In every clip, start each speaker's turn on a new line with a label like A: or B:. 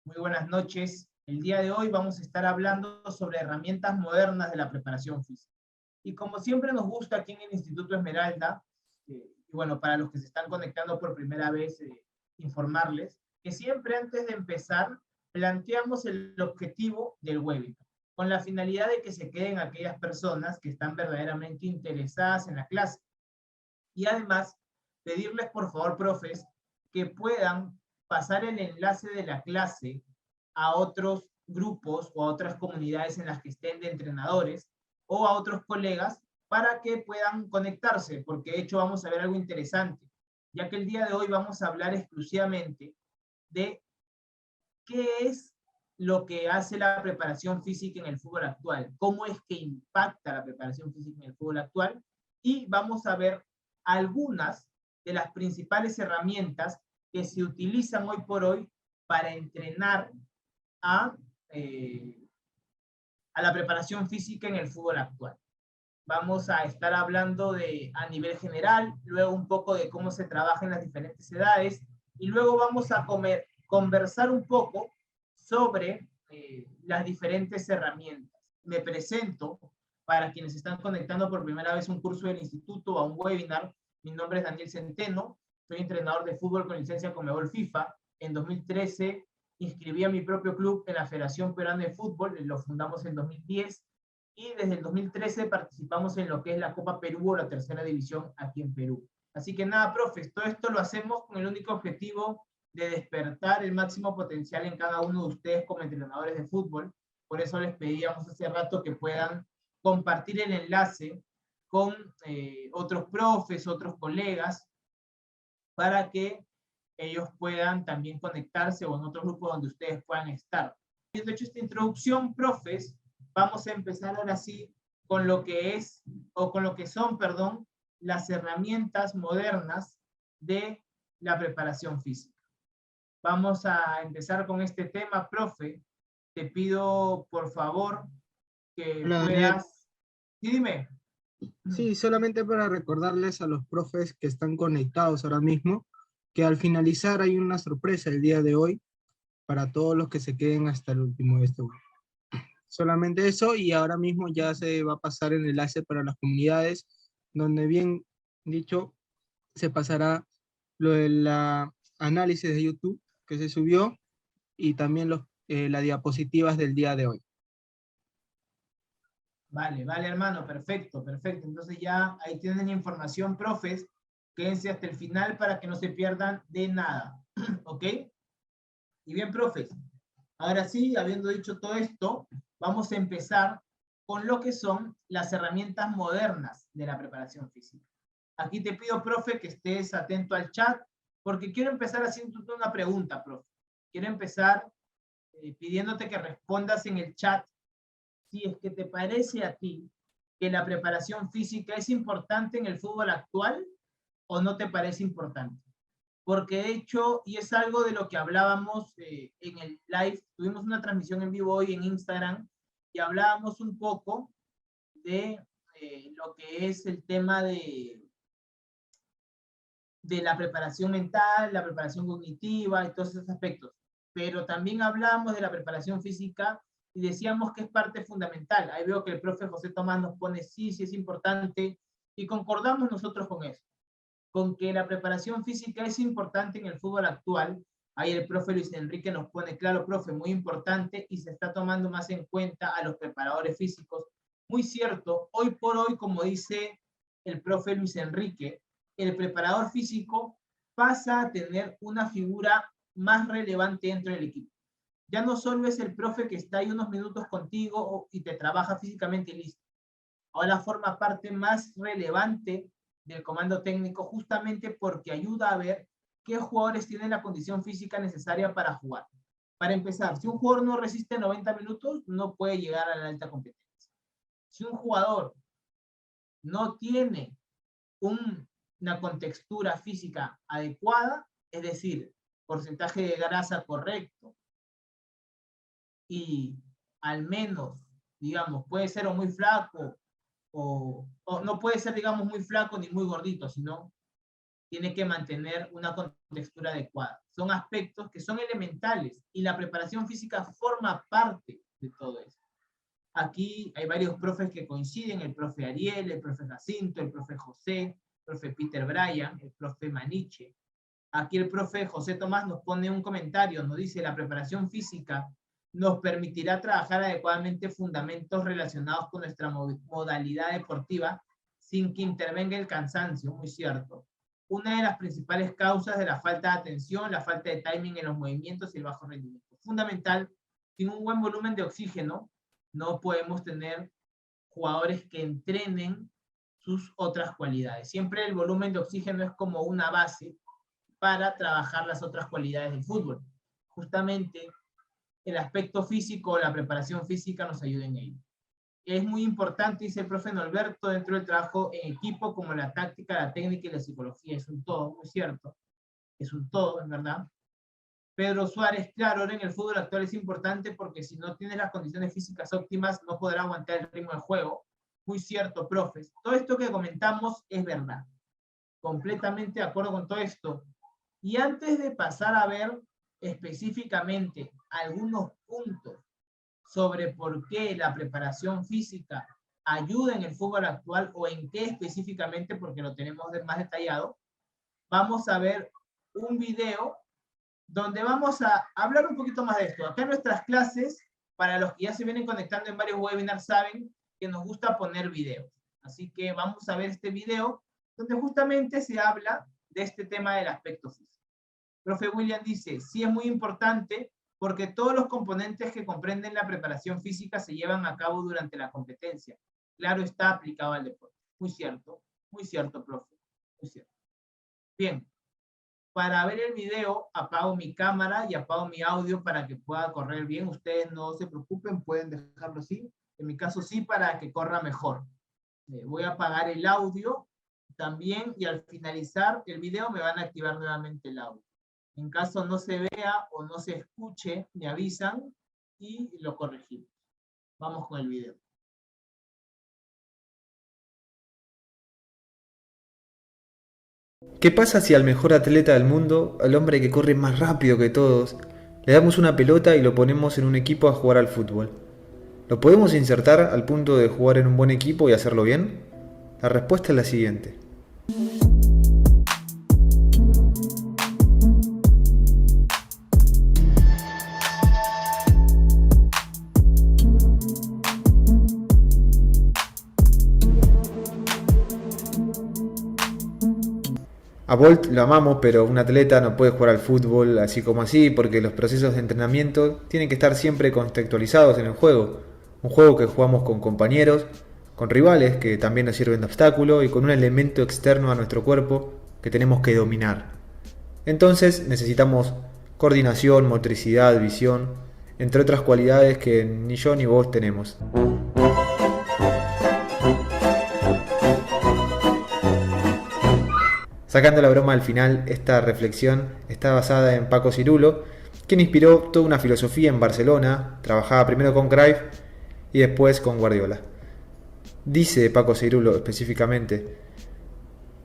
A: Muy buenas noches. El día de hoy vamos a estar hablando sobre herramientas modernas de la preparación física. Y como siempre nos gusta aquí en el Instituto Esmeralda, y bueno, para los que se están conectando por primera vez, informarles que siempre antes de empezar planteamos el objetivo del webinar, con la finalidad de que se queden aquellas personas que están verdaderamente interesadas en la clase. Y además, pedirles por favor, profes, que puedan pasar el enlace de la clase a otros grupos o a otras comunidades en las que estén de entrenadores o a otros colegas para que puedan conectarse, porque de hecho vamos a ver algo interesante, ya que el día de hoy vamos a hablar exclusivamente de qué es lo que hace la preparación física en el fútbol actual, cómo es que impacta la preparación física en el fútbol actual, y vamos a ver algunas de las principales herramientas que se utilizan hoy por hoy para entrenar a, eh, a la preparación física en el fútbol actual. Vamos a estar hablando a nivel general, luego un poco de cómo se trabaja en las diferentes edades, y luego vamos a conversar un poco sobre las diferentes herramientas. Me presento para quienes están conectando por primera vez a un curso del instituto o a un webinar. Mi nombre es Daniel Centeno, soy entrenador de fútbol con licencia Conmebol FIFA. En 2013 inscribí a mi propio club en la Federación Peruana de Fútbol, lo fundamos en 2010, y desde el 2013 participamos en lo que es la Copa Perú o la tercera división aquí en Perú. Así que nada, profes, todo esto lo hacemos con el único objetivo de despertar el máximo potencial en cada uno de ustedes como entrenadores de fútbol. Por eso les pedíamos hace rato que puedan compartir el enlace con otros profes, otros colegas, para que ellos puedan también conectarse o en otros grupos donde ustedes puedan estar. Habiendo hecho esta introducción, profes, vamos a empezar ahora sí con lo que es, o con lo que son, perdón, las herramientas modernas de la preparación física. Vamos a empezar con este tema, profe. Te pido, por favor, que
B: Hola Daniel,
A: puedas... Sí, dime.
B: sí, solamente para recordarles a los profes que están conectados ahora mismo que al finalizar hay una sorpresa el día de hoy para todos los que se queden hasta el último de este web. Solamente eso, y ahora mismo ya se va a pasar el enlace para las comunidades, donde bien dicho se pasará lo del análisis de YouTube que se subió y también las diapositivas del día de hoy.
A: Vale, vale, hermano, perfecto, perfecto. Entonces ya ahí tienen información, profes. Quédense hasta el final para que no se pierdan de nada. ¿Ok? Y bien, profes, ahora sí, habiendo dicho todo esto, vamos a empezar con lo que son las herramientas modernas de la preparación física. Aquí te pido, profe, que estés atento al chat, porque quiero empezar haciéndote una pregunta, profe. Quiero empezar pidiéndote que respondas en el chat si es que te parece a ti que la preparación física es importante en el fútbol actual o no te parece importante. Porque de hecho, y es algo de lo que hablábamos en el live, tuvimos una transmisión en vivo hoy en Instagram y hablábamos un poco de lo que es el tema de la preparación mental, la preparación cognitiva y todos esos aspectos. Pero también hablábamos de la preparación física y decíamos que es parte fundamental. Ahí veo que el profe José Tomás nos pone sí, sí es importante, y concordamos nosotros con eso, con que la preparación física es importante en el fútbol actual. Ahí el profe Luis Enrique nos pone claro, profe, muy importante, y se está tomando más en cuenta a los preparadores físicos. Muy cierto, hoy por hoy, como dice el profe Luis Enrique, el preparador físico pasa a tener una figura más relevante dentro del equipo. Ya no solo es el profe que está ahí unos minutos contigo y te trabaja físicamente y listo. Ahora forma parte más relevante del comando técnico, justamente porque ayuda a ver qué jugadores tienen la condición física necesaria para jugar. Para empezar, si un jugador no resiste 90 minutos, no puede llegar a la alta competencia. Si un jugador no tiene una contextura física adecuada, es decir, porcentaje de grasa correcto, y al menos, digamos, puede ser o muy flaco, o no puede ser, digamos, muy flaco ni muy gordito, sino tiene que mantener una contextura adecuada. Son aspectos que son elementales y la preparación física forma parte de todo eso. Aquí hay varios profes que coinciden, el profe Ariel, el profe Jacinto, el profe José, el profe Peter Bryan, el profe Maniche. Aquí el profe José Tomás nos pone un comentario, nos dice: la preparación física nos permitirá trabajar adecuadamente fundamentos relacionados con nuestra modalidad deportiva sin que intervenga el cansancio. Muy cierto. Una de las principales causas de la falta de atención, la falta de timing en los movimientos y el bajo rendimiento. Fundamental, sin un buen volumen de oxígeno, no podemos tener jugadores que entrenen sus otras cualidades. Siempre el volumen de oxígeno es como una base para trabajar las otras cualidades del fútbol. Justamente el aspecto físico, la preparación física nos ayuda en ello. Es muy importante, dice el profe Norberto, dentro del trabajo en equipo, como la táctica, la técnica y la psicología. Es un todo, muy cierto. Es un todo, en verdad. Pedro Suárez, claro, ahora en el fútbol actual es importante porque si no tienes las condiciones físicas óptimas, no podrá aguantar el ritmo del juego. Muy cierto, profes. Todo esto que comentamos es verdad. Completamente de acuerdo con todo esto. Y antes de pasar a ver específicamente algunos puntos sobre por qué la preparación física ayuda en el fútbol actual o en qué específicamente, porque lo tenemos más detallado, vamos a ver un video donde vamos a hablar un poquito más de esto. Acá en nuestras clases, para los que ya se vienen conectando en varios webinars, saben que nos gusta poner videos. Así que vamos a ver este video donde justamente se habla de este tema del aspecto físico. Profe William dice: sí, es muy importante porque todos los componentes que comprenden la preparación física se llevan a cabo durante la competencia. Claro, está aplicado al deporte. Muy cierto, profe. Muy cierto. Bien, para ver el video apago mi cámara y apago mi audio para que pueda correr bien. Ustedes no se preocupen, pueden dejarlo así. En mi caso sí, para que corra mejor. Voy a apagar el audio también y al finalizar el video me van a activar nuevamente el audio. En caso no se vea o no se escuche, me avisan y lo corregimos. Vamos con el video.
C: ¿Qué pasa si al mejor atleta del mundo, al hombre que corre más rápido que todos, le damos una pelota y lo ponemos en un equipo a jugar al fútbol? ¿Lo podemos insertar al punto de jugar en un buen equipo y hacerlo bien? La respuesta es la siguiente. A Bolt lo amamos, pero un atleta no puede jugar al fútbol así como así, porque los procesos de entrenamiento tienen que estar siempre contextualizados en el juego. Un juego que jugamos con compañeros, con rivales que también nos sirven de obstáculo y con un elemento externo a nuestro cuerpo que tenemos que dominar. Entonces necesitamos coordinación, motricidad, visión, entre otras cualidades que ni yo ni vos tenemos. Sacando la broma al final, esta reflexión está basada en Paco Cirulo, quien inspiró toda una filosofía en Barcelona, trabajaba primero con Cruyff y después con Guardiola. Dice Paco Cirulo específicamente: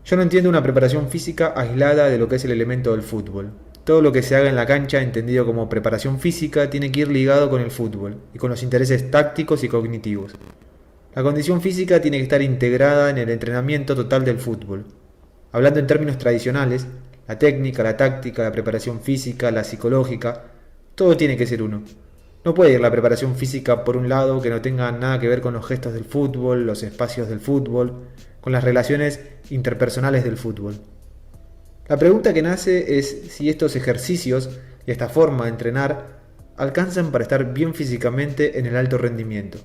C: yo no entiendo una preparación física aislada de lo que es el elemento del fútbol. Todo lo que se haga en la cancha, entendido como preparación física, tiene que ir ligado con el fútbol y con los intereses tácticos y cognitivos. La condición física tiene que estar integrada en el entrenamiento total del fútbol. Hablando en términos tradicionales, la técnica, la táctica, la preparación física, la psicológica, todo tiene que ser uno. No puede ir la preparación física por un lado que no tenga nada que ver con los gestos del fútbol, los espacios del fútbol, con las relaciones interpersonales del fútbol. La pregunta que nace es si estos ejercicios y esta forma de entrenar alcanzan para estar bien físicamente en el alto rendimiento.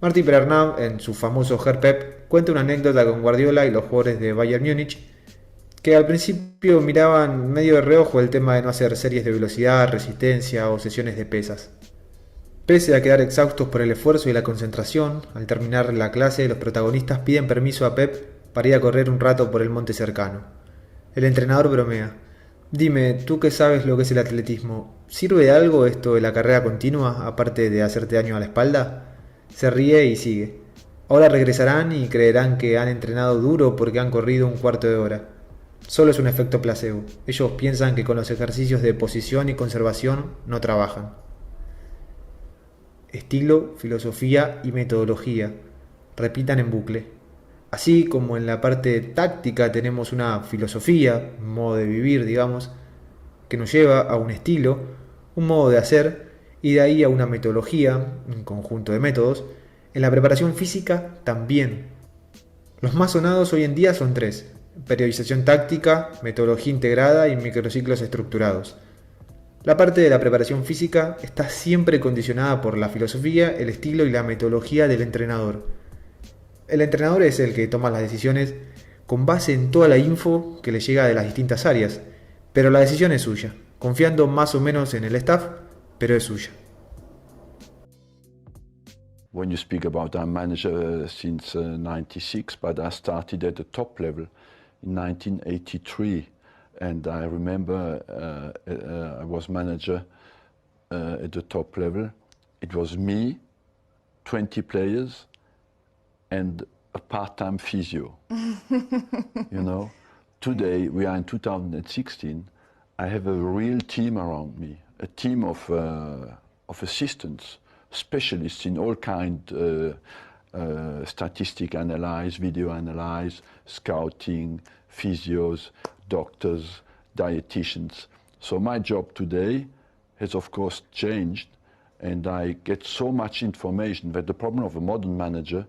C: Martí Perarnau, en su famoso Herpep, cuenta una anécdota con Guardiola y los jugadores de Bayern Múnich, que al principio miraban medio de reojo el tema de no hacer series de velocidad, resistencia o sesiones de pesas. Pese a quedar exhaustos por el esfuerzo y la concentración, al terminar la clase los protagonistas piden permiso a Pep para ir a correr un rato por el monte cercano. El entrenador bromea: dime, tú que sabes lo que es el atletismo, ¿sirve de algo esto de la carrera continua, aparte de hacerte daño a la espalda? Se ríe y sigue. Ahora regresarán y creerán que han entrenado duro porque han corrido un cuarto de hora. solo es un efecto placebo. Ellos piensan que con los ejercicios de posición y conservación no trabajan. Estilo, filosofía y metodología repitan en bucle. Así como en la parte táctica tenemos una filosofía, un modo de vivir, digamos, que nos lleva a un estilo, un modo de hacer y de ahí a una metodología, un conjunto de métodos, en la preparación física también. Los más sonados hoy en día son tres: periodización táctica, metodología integrada y microciclos estructurados. La parte de la preparación física está siempre condicionada por la filosofía, el estilo y la metodología del entrenador. El entrenador es el que toma las decisiones con base en toda la info que le llega de las distintas áreas, pero la decisión es suya, confiando más o menos en el staff, pero es suya.
D: When you speak about I'm manager since 96, but I started at the top level in 1983, and I remember I was manager at the top level. It was me, 20 players, and a part-time physio. You know, today we are in 2016. I have a real team around me, a team of assistants, specialists in all kind, statistic analyze, video analyze, scouting, physios, doctors, dietitians. So my job today has of course changed, and I get so much information that the problem of a modern manager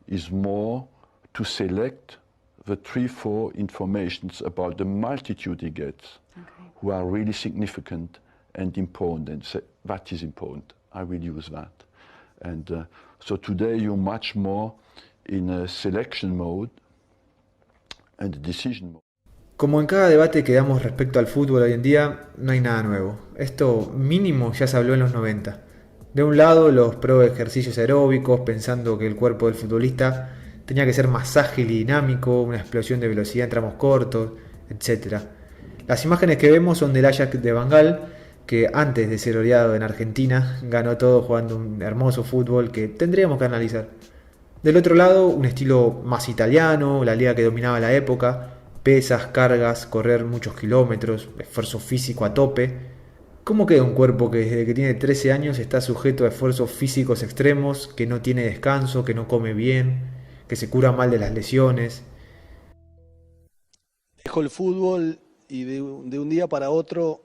D: is more to select the 3-4 informations about the multitude he gets, who are really significant and important, and say, that is important, I will use that. And so today you're much more in a selection mode and a decision mode.
C: Como en cada debate que damos respecto al fútbol hoy en día, no hay nada nuevo. Esto mínimo ya se habló en los 90. De un lado, los pro ejercicios aeróbicos, pensando que el cuerpo del futbolista tenía que ser más ágil y dinámico, una explosión de velocidad en tramos cortos, etc. Las imágenes que vemos son del Ajax de Van Gaal, que antes de ser oleado en Argentina, ganó todo jugando un hermoso fútbol que tendríamos que analizar. Del otro lado, un estilo más italiano, la liga que dominaba la época, pesas, cargas, correr muchos kilómetros, esfuerzo físico a tope. ¿Cómo queda un cuerpo que desde que tiene 13 años está sujeto a esfuerzos físicos extremos, que no tiene descanso, que no come bien, que se cura mal de las lesiones?
E: Dejo el fútbol y de un día para otro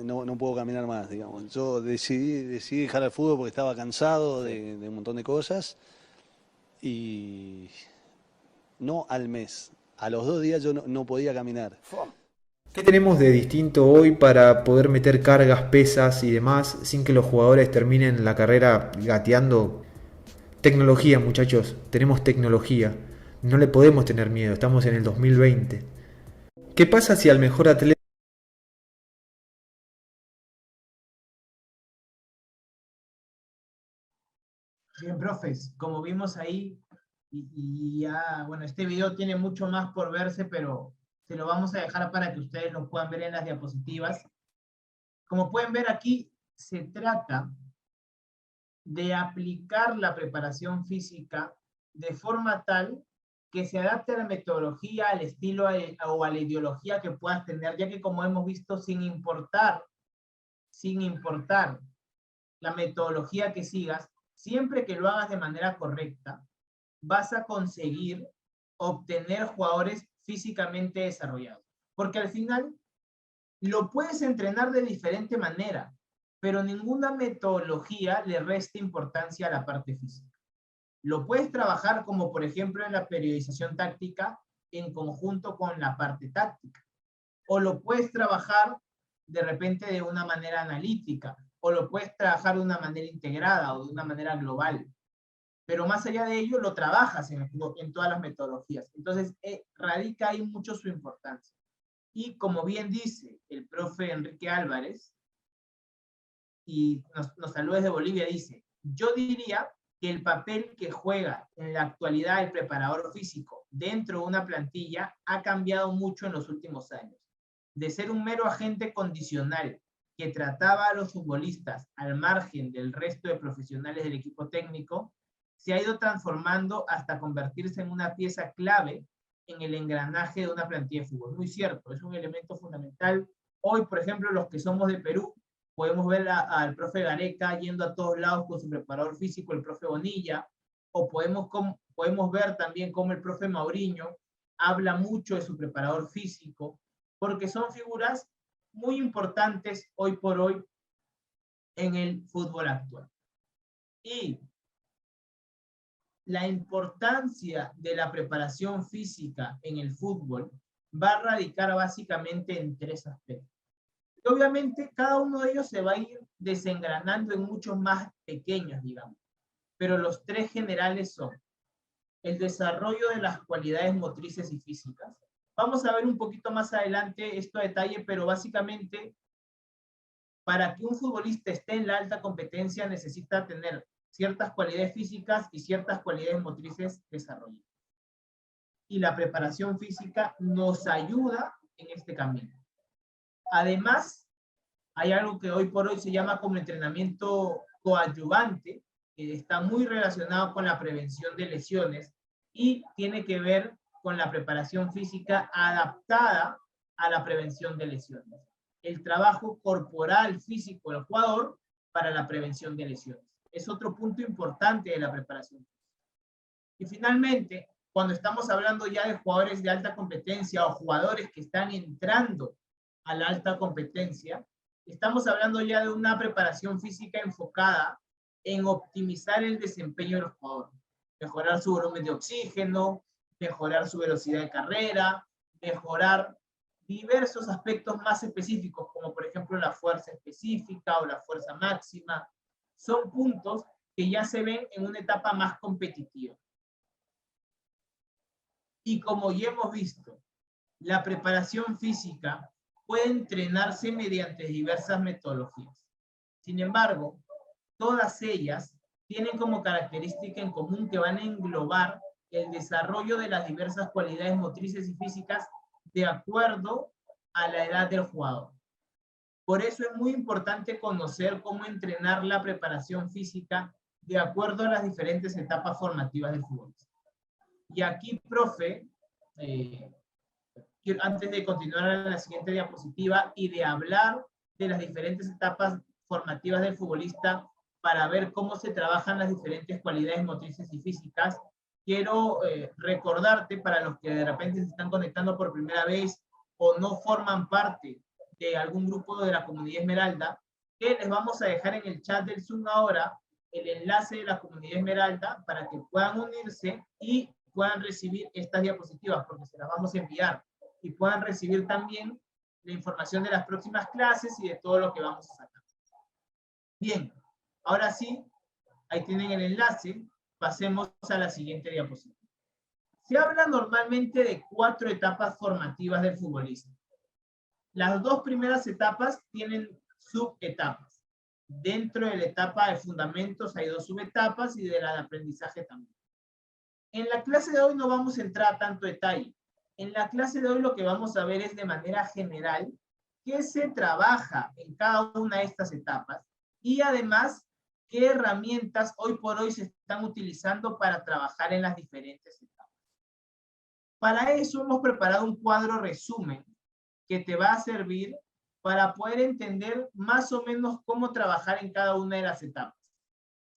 E: no puedo caminar más, digamos. Yo decidí dejar el fútbol porque estaba cansado de un montón de cosas, y no al mes, a los 2 días yo no podía caminar.
C: ¿Qué tenemos de distinto hoy para poder meter cargas, pesas y demás sin que los jugadores terminen la carrera gateando? Tecnología, muchachos, tenemos tecnología. No le podemos tener miedo, estamos en el 2020. ¿Qué pasa si al mejor atleta...
A: Bien, profes, como vimos ahí, y ya, bueno, este video tiene mucho más por verse, pero se lo vamos a dejar para que ustedes lo puedan ver en las diapositivas. Como pueden ver aquí, se trata de aplicar la preparación física de forma tal que se adapte a la metodología, al estilo o a la ideología que puedas tener, ya que como hemos visto, sin importar la metodología que sigas, siempre que lo hagas de manera correcta, vas a conseguir obtener jugadores físicamente desarrollados. Porque al final, lo puedes entrenar de diferente manera, pero ninguna metodología le resta importancia a la parte física. Lo puedes trabajar como, por ejemplo, en la periodización táctica, en conjunto con la parte táctica. O lo puedes trabajar de repente de una manera analítica, o lo puedes trabajar de una manera integrada o de una manera global. Pero más allá de ello, lo trabajas en todas las metodologías. Entonces, radica ahí mucho su importancia. Y como bien dice el profe Enrique Álvarez, y nos saluda desde Bolivia, dice, yo diría que el papel que juega en la actualidad el preparador físico dentro de una plantilla ha cambiado mucho en los últimos años. De ser un mero agente condicional que trataba a los futbolistas al margen del resto de profesionales del equipo técnico, se ha ido transformando hasta convertirse en una pieza clave en el engranaje de una plantilla de fútbol. Muy cierto, es un elemento fundamental. Hoy, por ejemplo, los que somos de Perú, podemos ver al profe Gareca yendo a todos lados con su preparador físico, el profe Bonilla, o podemos ver también cómo el profe Mauriño habla mucho de su preparador físico, porque son figuras muy importantes hoy por hoy en el fútbol actual. Y la importancia de la preparación física en el fútbol va a radicar básicamente en 3 aspectos. Y obviamente cada uno de ellos se va a ir desengranando en muchos más pequeños, digamos. Pero los 3 generales son el desarrollo de las cualidades motrices y físicas. Vamos a ver un poquito más adelante esto a detalle, pero básicamente para que un futbolista esté en la alta competencia necesita tener ciertas cualidades físicas y ciertas cualidades motrices desarrolladas. Y la preparación física nos ayuda en este camino. Además, hay algo que hoy por hoy se llama como entrenamiento coadyuvante, que está muy relacionado con la prevención de lesiones y tiene que ver con la preparación física adaptada a la prevención de lesiones. El trabajo corporal físico del jugador para la prevención de lesiones. Es otro punto importante de la preparación. Y finalmente, cuando estamos hablando ya de jugadores de alta competencia o jugadores que están entrando a la alta competencia, estamos hablando ya de una preparación física enfocada en optimizar el desempeño de los jugadores. Mejorar su volumen de oxígeno, mejorar su velocidad de carrera, mejorar diversos aspectos más específicos, como por ejemplo la fuerza específica o la fuerza máxima. Son puntos que ya se ven en una etapa más competitiva. Y como ya hemos visto, la preparación física puede entrenarse mediante diversas metodologías. Sin embargo, todas ellas tienen como característica en común que van a englobar el desarrollo de las diversas cualidades motrices y físicas de acuerdo a la edad del jugador. Por eso es muy importante conocer cómo entrenar la preparación física de acuerdo a las diferentes etapas formativas del futbolista. Y aquí, profe, antes de continuar a la siguiente diapositiva y de hablar de las diferentes etapas formativas del futbolista para ver cómo se trabajan las diferentes cualidades motrices y físicas, quiero recordarte para los que de repente se están conectando por primera vez o no forman parte de algún grupo de la comunidad Esmeralda, que les vamos a dejar en el chat del Zoom ahora el enlace de la comunidad Esmeralda para que puedan unirse y puedan recibir estas diapositivas, porque se las vamos a enviar, y puedan recibir también la información de las próximas clases y de todo lo que vamos a sacar. Bien, ahora sí, ahí tienen el enlace, pasemos a la siguiente diapositiva. Se habla normalmente de 4 etapas formativas del futbolista. Las 2 primeras etapas tienen subetapas. Dentro de la etapa de fundamentos hay 2 subetapas y de la de aprendizaje también. En la clase de hoy no vamos a entrar a tanto detalle. En la clase de hoy lo que vamos a ver es de manera general qué se trabaja en cada una de estas etapas y además qué herramientas hoy por hoy se están utilizando para trabajar en las diferentes etapas. Para eso hemos preparado un cuadro resumen que te va a servir para poder entender más o menos cómo trabajar en cada una de las etapas.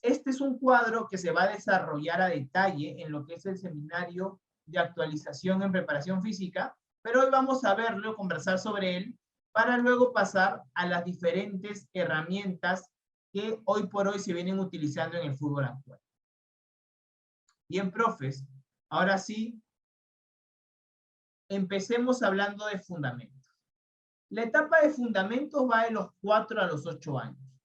A: Este es un cuadro que se va a desarrollar a detalle en lo que es el seminario de actualización en preparación física, pero hoy vamos a verlo, conversar sobre él, para luego pasar a las diferentes herramientas que hoy por hoy se vienen utilizando en el fútbol actual. Bien, profes, ahora sí, empecemos hablando de fundamentos. La etapa de fundamentos va de los 4 a los 8 años.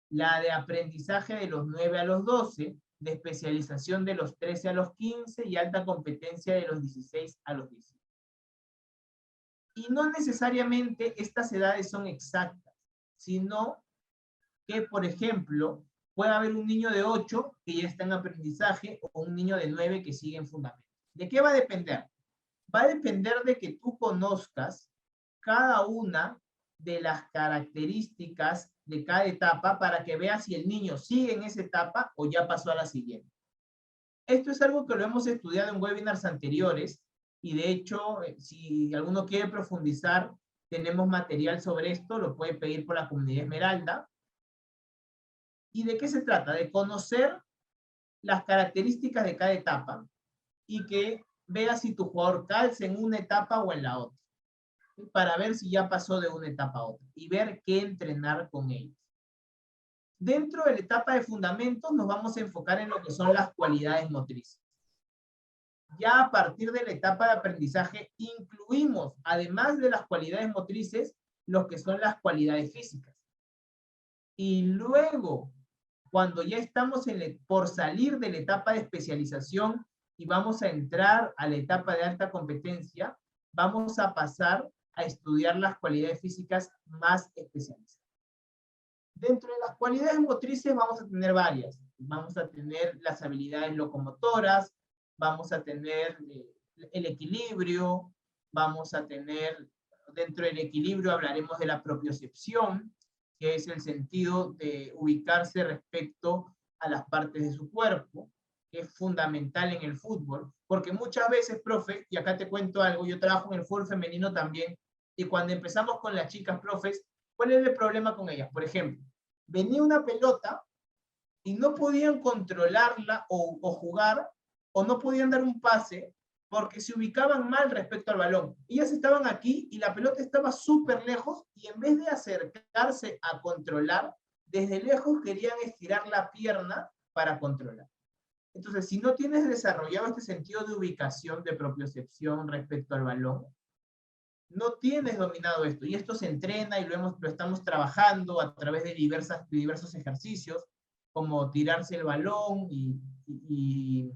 A: La de aprendizaje de los 9 a los 12, de especialización de los 13 a los 15 y alta competencia de los 16 a los 18. Y no necesariamente estas edades son exactas, sino que, por ejemplo, puede haber un niño de 8 que ya está en aprendizaje o un niño de 9 que sigue en fundamentos. ¿De qué va a depender? Va a depender de que tú conozcas cada una de las características de cada etapa para que veas si el niño sigue en esa etapa o ya pasó a la siguiente. Esto es algo que lo hemos estudiado en webinars anteriores y de hecho, si alguno quiere profundizar, tenemos material sobre esto, lo puede pedir por la comunidad Esmeralda. ¿Y de qué se trata? De conocer las características de cada etapa y que veas si tu jugador calza en una etapa o en la otra, para ver si ya pasó de una etapa a otra y ver qué entrenar con ellos. Dentro de la etapa de fundamentos nos vamos a enfocar en lo que son las cualidades motrices. Ya a partir de la etapa de aprendizaje incluimos, además de las cualidades motrices, lo que son las cualidades físicas. Y luego, cuando ya estamos por salir de la etapa de especialización y vamos a entrar a la etapa de alta competencia, vamos a pasar a estudiar las cualidades físicas más especializadas. Dentro de las cualidades motrices vamos a tener varias. Vamos a tener las habilidades locomotoras, vamos a tener el equilibrio, vamos a tener, dentro del equilibrio hablaremos de la propiocepción, que es el sentido de ubicarse respecto a las partes de su cuerpo, que es fundamental en el fútbol, porque muchas veces, profe, y acá te cuento algo, yo trabajo en el fútbol femenino también, y cuando empezamos con las chicas, profes, ¿cuál es el problema con ellas? Por ejemplo, venía una pelota y no podían controlarla o jugar, o no podían dar un pase, porque se ubicaban mal respecto al balón. Ellas estaban aquí y la pelota estaba súper lejos, y en vez de acercarse a controlar, desde lejos querían estirar la pierna para controlar. Entonces, si no tienes desarrollado este sentido de ubicación, de propiocepción respecto al balón, no tienes dominado esto, y esto se entrena y lo estamos trabajando a través de diversos ejercicios, como tirarse el balón y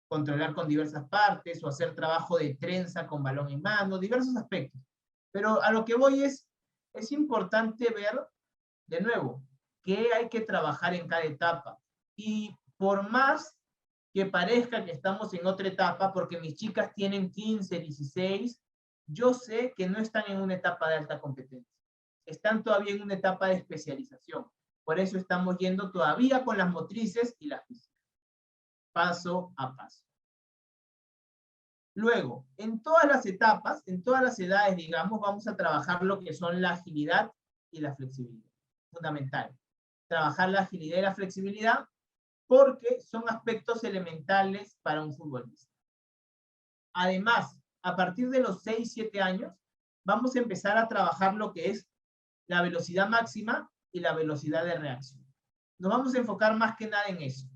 A: controlar con diversas partes, o hacer trabajo de trenza con balón en mano, diversos aspectos. Pero a lo que voy es importante ver, de nuevo, qué hay que trabajar en cada etapa. Y por más que parezca que estamos en otra etapa, porque mis chicas tienen 15, 16, yo sé que no están en una etapa de alta competencia. Están todavía en una etapa de especialización. Por eso estamos yendo todavía con las motrices y las físicas, paso a paso. Luego, en todas las etapas, en todas las edades, digamos, vamos a trabajar lo que son la agilidad y la flexibilidad. Fundamental. Trabajar la agilidad y la flexibilidad porque son aspectos elementales para un futbolista. Además, a partir de los 6, 7 años, vamos a empezar a trabajar lo que es la velocidad máxima y la velocidad de reacción. Nos vamos a enfocar más que nada en eso.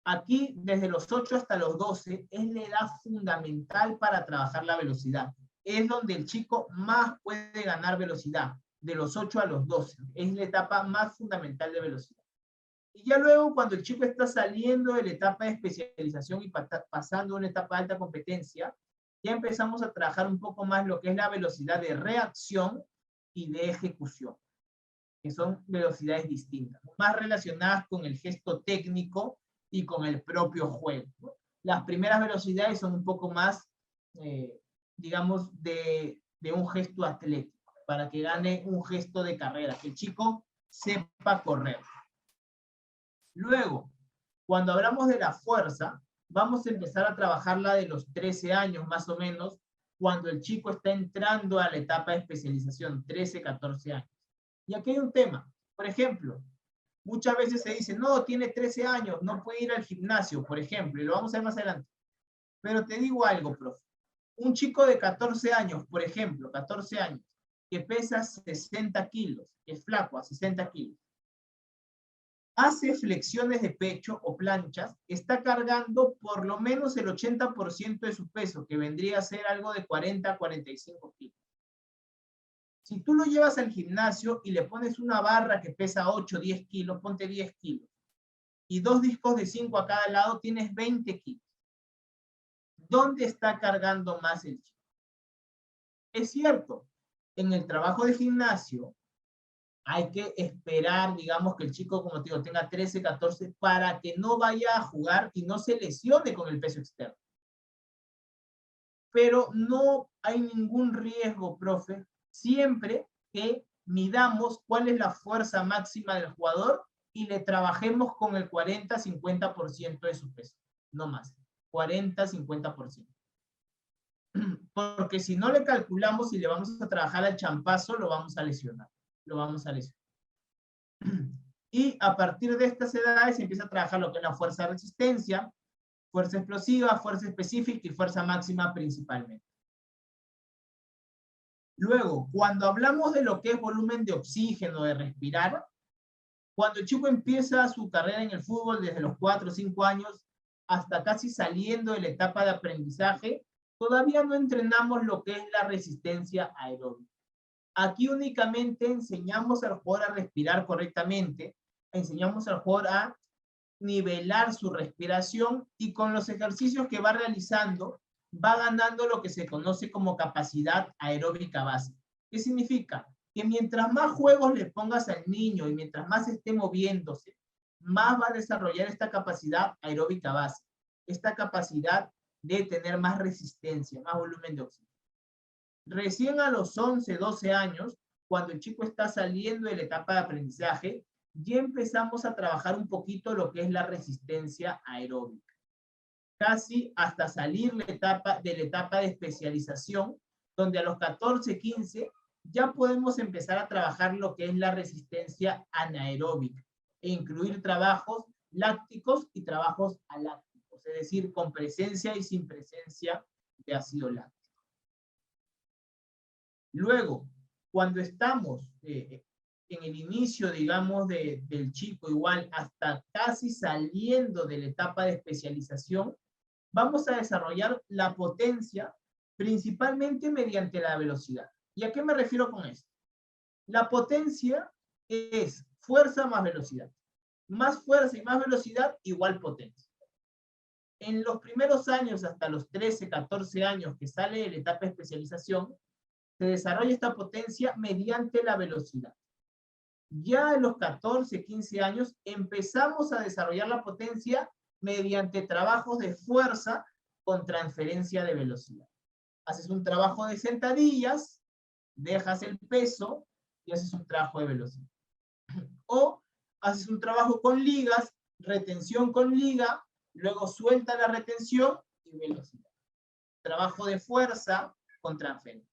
A: Aquí, desde los 8 hasta los 12, es la edad fundamental para trabajar la velocidad. Es donde el chico más puede ganar velocidad, de los 8 a los 12. Es la etapa más fundamental de velocidad. Y ya luego, cuando el chico está saliendo de la etapa de especialización y pasando a una etapa de alta competencia, ya empezamos a trabajar un poco más lo que es la velocidad de reacción y de ejecución, que son velocidades distintas, más relacionadas con el gesto técnico y con el propio juego. Las primeras velocidades son un poco más, digamos, de un gesto atlético, para que gane un gesto de carrera, que el chico sepa correr. Luego, cuando hablamos de la fuerza, vamos a empezar a trabajarla de los 13 años más o menos, cuando el chico está entrando a la etapa de especialización, 13, 14 años. Y aquí hay un tema. Por ejemplo, muchas veces se dice, no, tiene 13 años, no puede ir al gimnasio, por ejemplo, y lo vamos a ver más adelante. Pero te digo algo, profe. Un chico de 14 años, por ejemplo, 14 años, que pesa 60 kilos, que es flaco, a 60 kilos, hace flexiones de pecho o planchas, está cargando por lo menos el 80% de su peso, que vendría a ser algo de 40 a 45 kilos. Si tú lo llevas al gimnasio y le pones una barra que pesa 8 o 10 kilos, ponte 10 kilos, y 2 discos de 5 a cada lado, tienes 20 kilos. ¿Dónde está cargando más el chico? Es cierto, en el trabajo de gimnasio hay que esperar, digamos, que el chico, como te digo, tenga 13, 14, para que no vaya a jugar y no se lesione con el peso externo. Pero no hay ningún riesgo, profe, siempre que midamos cuál es la fuerza máxima del jugador y le trabajemos con el 40-50% de su peso, no más, 40-50%. Porque si no le calculamos y le vamos a trabajar al champazo, lo vamos a lesionar. Lo vamos a lesionar. Y a partir de estas edades se empieza a trabajar lo que es la fuerza de resistencia, fuerza explosiva, fuerza específica y fuerza máxima principalmente. Luego, cuando hablamos de lo que es volumen de oxígeno, de respirar, cuando el chico empieza su carrera en el fútbol desde los 4 o 5 años hasta casi saliendo de la etapa de aprendizaje, todavía no entrenamos lo que es la resistencia aeróbica. Aquí únicamente enseñamos al jugador a respirar correctamente, enseñamos al jugador a nivelar su respiración y con los ejercicios que va realizando va ganando lo que se conoce como capacidad aeróbica básica. ¿Qué significa? Que mientras más juegos le pongas al niño y mientras más esté moviéndose, más va a desarrollar esta capacidad aeróbica básica, esta capacidad de tener más resistencia, más volumen de oxígeno. Recién a los 11, 12 años, cuando el chico está saliendo de la etapa de aprendizaje, ya empezamos a trabajar un poquito lo que es la resistencia aeróbica. Casi hasta salir de la etapa de especialización, donde a los 14, 15, ya podemos empezar a trabajar lo que es la resistencia anaeróbica, e incluir trabajos lácticos y trabajos alácticos, es decir, con presencia y sin presencia de ácido láctico. Luego, cuando estamos en el inicio, digamos, del chico, igual hasta casi saliendo de la etapa de especialización, vamos a desarrollar la potencia principalmente mediante la velocidad. ¿Y a qué me refiero con esto? La potencia es fuerza más velocidad. Más fuerza y más velocidad igual potencia. En los primeros años, hasta los 13, 14 años que sale de la etapa de especialización, se desarrolla esta potencia mediante la velocidad. Ya a los 14, 15 años empezamos a desarrollar la potencia mediante trabajos de fuerza con transferencia de velocidad. Haces un trabajo de sentadillas, dejas el peso y haces un trabajo de velocidad. O haces un trabajo con ligas, retención con liga, luego suelta la retención y velocidad. Trabajo de fuerza con transferencia.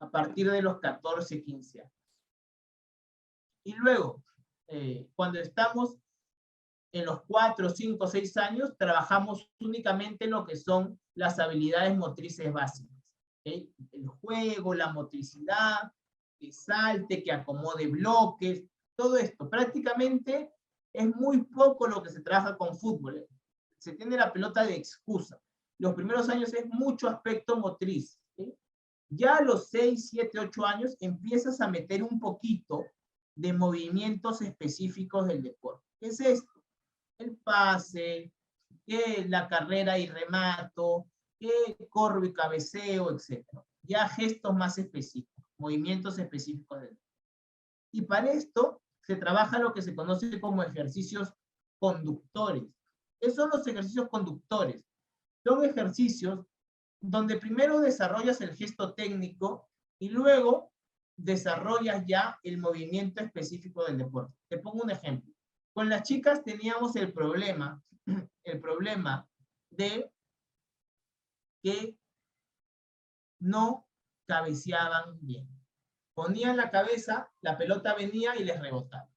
A: A partir de los 14, 15 años. Y luego, cuando estamos en los 4, 5, 6 años, trabajamos únicamente lo que son las habilidades motrices básicas. ¿Okay? El juego, la motricidad, que salte, que acomode bloques, todo esto. Prácticamente es muy poco lo que se trabaja con fútbol. Se tiene la pelota de excusa. Los primeros años es mucho aspecto motriz. ¿Okay? Ya a los 6, 7, 8 años empiezas a meter un poquito de movimientos específicos del deporte. ¿Qué es esto? El pase, la carrera y remato, corro y cabeceo, etc. Ya gestos más específicos, movimientos específicos del deporte. Y para esto se trabaja lo que se conoce como ejercicios conductores. ¿Qué son los ejercicios conductores? Son ejercicios donde primero desarrollas el gesto técnico y luego desarrollas ya el movimiento específico del deporte. Te pongo un ejemplo. Con las chicas teníamos el problema de que no cabeceaban bien. Ponían la cabeza, la pelota venía y les rebotaba.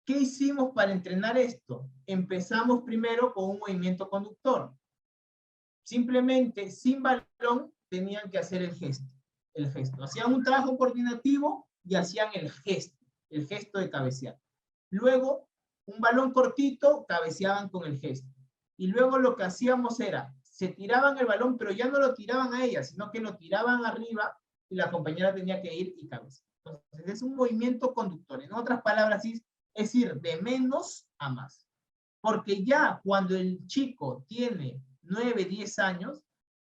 A: ¿Qué hicimos para entrenar esto? Empezamos primero con un movimiento conductor. Simplemente, sin balón, tenían que hacer el gesto. Hacían un trabajo coordinativo y hacían el gesto de cabecear. Luego, un balón cortito, cabeceaban con el gesto. Y luego lo que hacíamos era, se tiraban el balón, pero ya no lo tiraban a ella, sino que lo tiraban arriba y la compañera tenía que ir y cabecear. Entonces, es un movimiento conductor. En otras palabras, es ir de menos a más. Porque ya cuando el chico tiene 9, 10 años,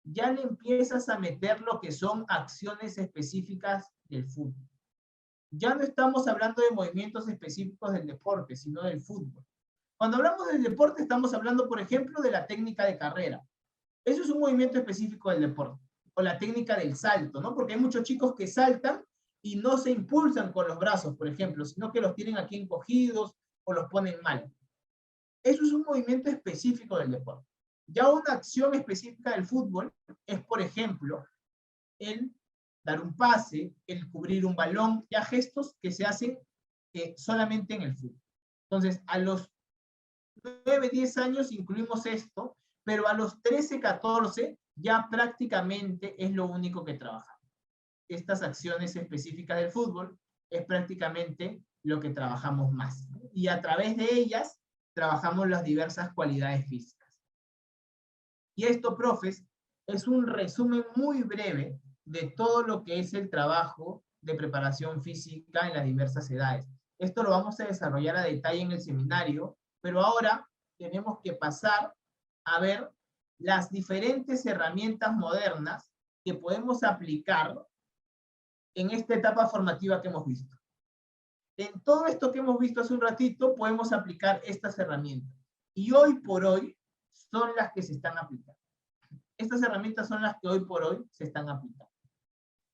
A: ya le empiezas a meter lo que son acciones específicas del fútbol. Ya no estamos hablando de movimientos específicos del deporte, sino del fútbol. Cuando hablamos del deporte, estamos hablando, por ejemplo, de la técnica de carrera. Eso es un movimiento específico del deporte. O la técnica del salto, ¿no? Porque hay muchos chicos que saltan y no se impulsan con los brazos, por ejemplo, sino que los tienen aquí encogidos o los ponen mal. Eso es un movimiento específico del deporte. Ya una acción específica del fútbol es, por ejemplo, el dar un pase, el cubrir un balón, ya gestos que se hacen solamente en el fútbol. Entonces, a los 9, 10 años incluimos esto, pero a los 13, 14 ya prácticamente es lo único que trabajamos. Estas acciones específicas del fútbol es prácticamente lo que trabajamos más. Y a través de ellas trabajamos las diversas cualidades físicas. Y esto, profes, es un resumen muy breve de todo lo que es el trabajo de preparación física en las diversas edades. Esto lo vamos a desarrollar a detalle en el seminario, pero ahora tenemos que pasar a ver las diferentes herramientas modernas que podemos aplicar en esta etapa formativa que hemos visto. En todo esto que hemos visto hace un ratito, podemos aplicar estas herramientas. Y hoy por hoy son las que se están aplicando. Estas herramientas son las que hoy por hoy se están aplicando.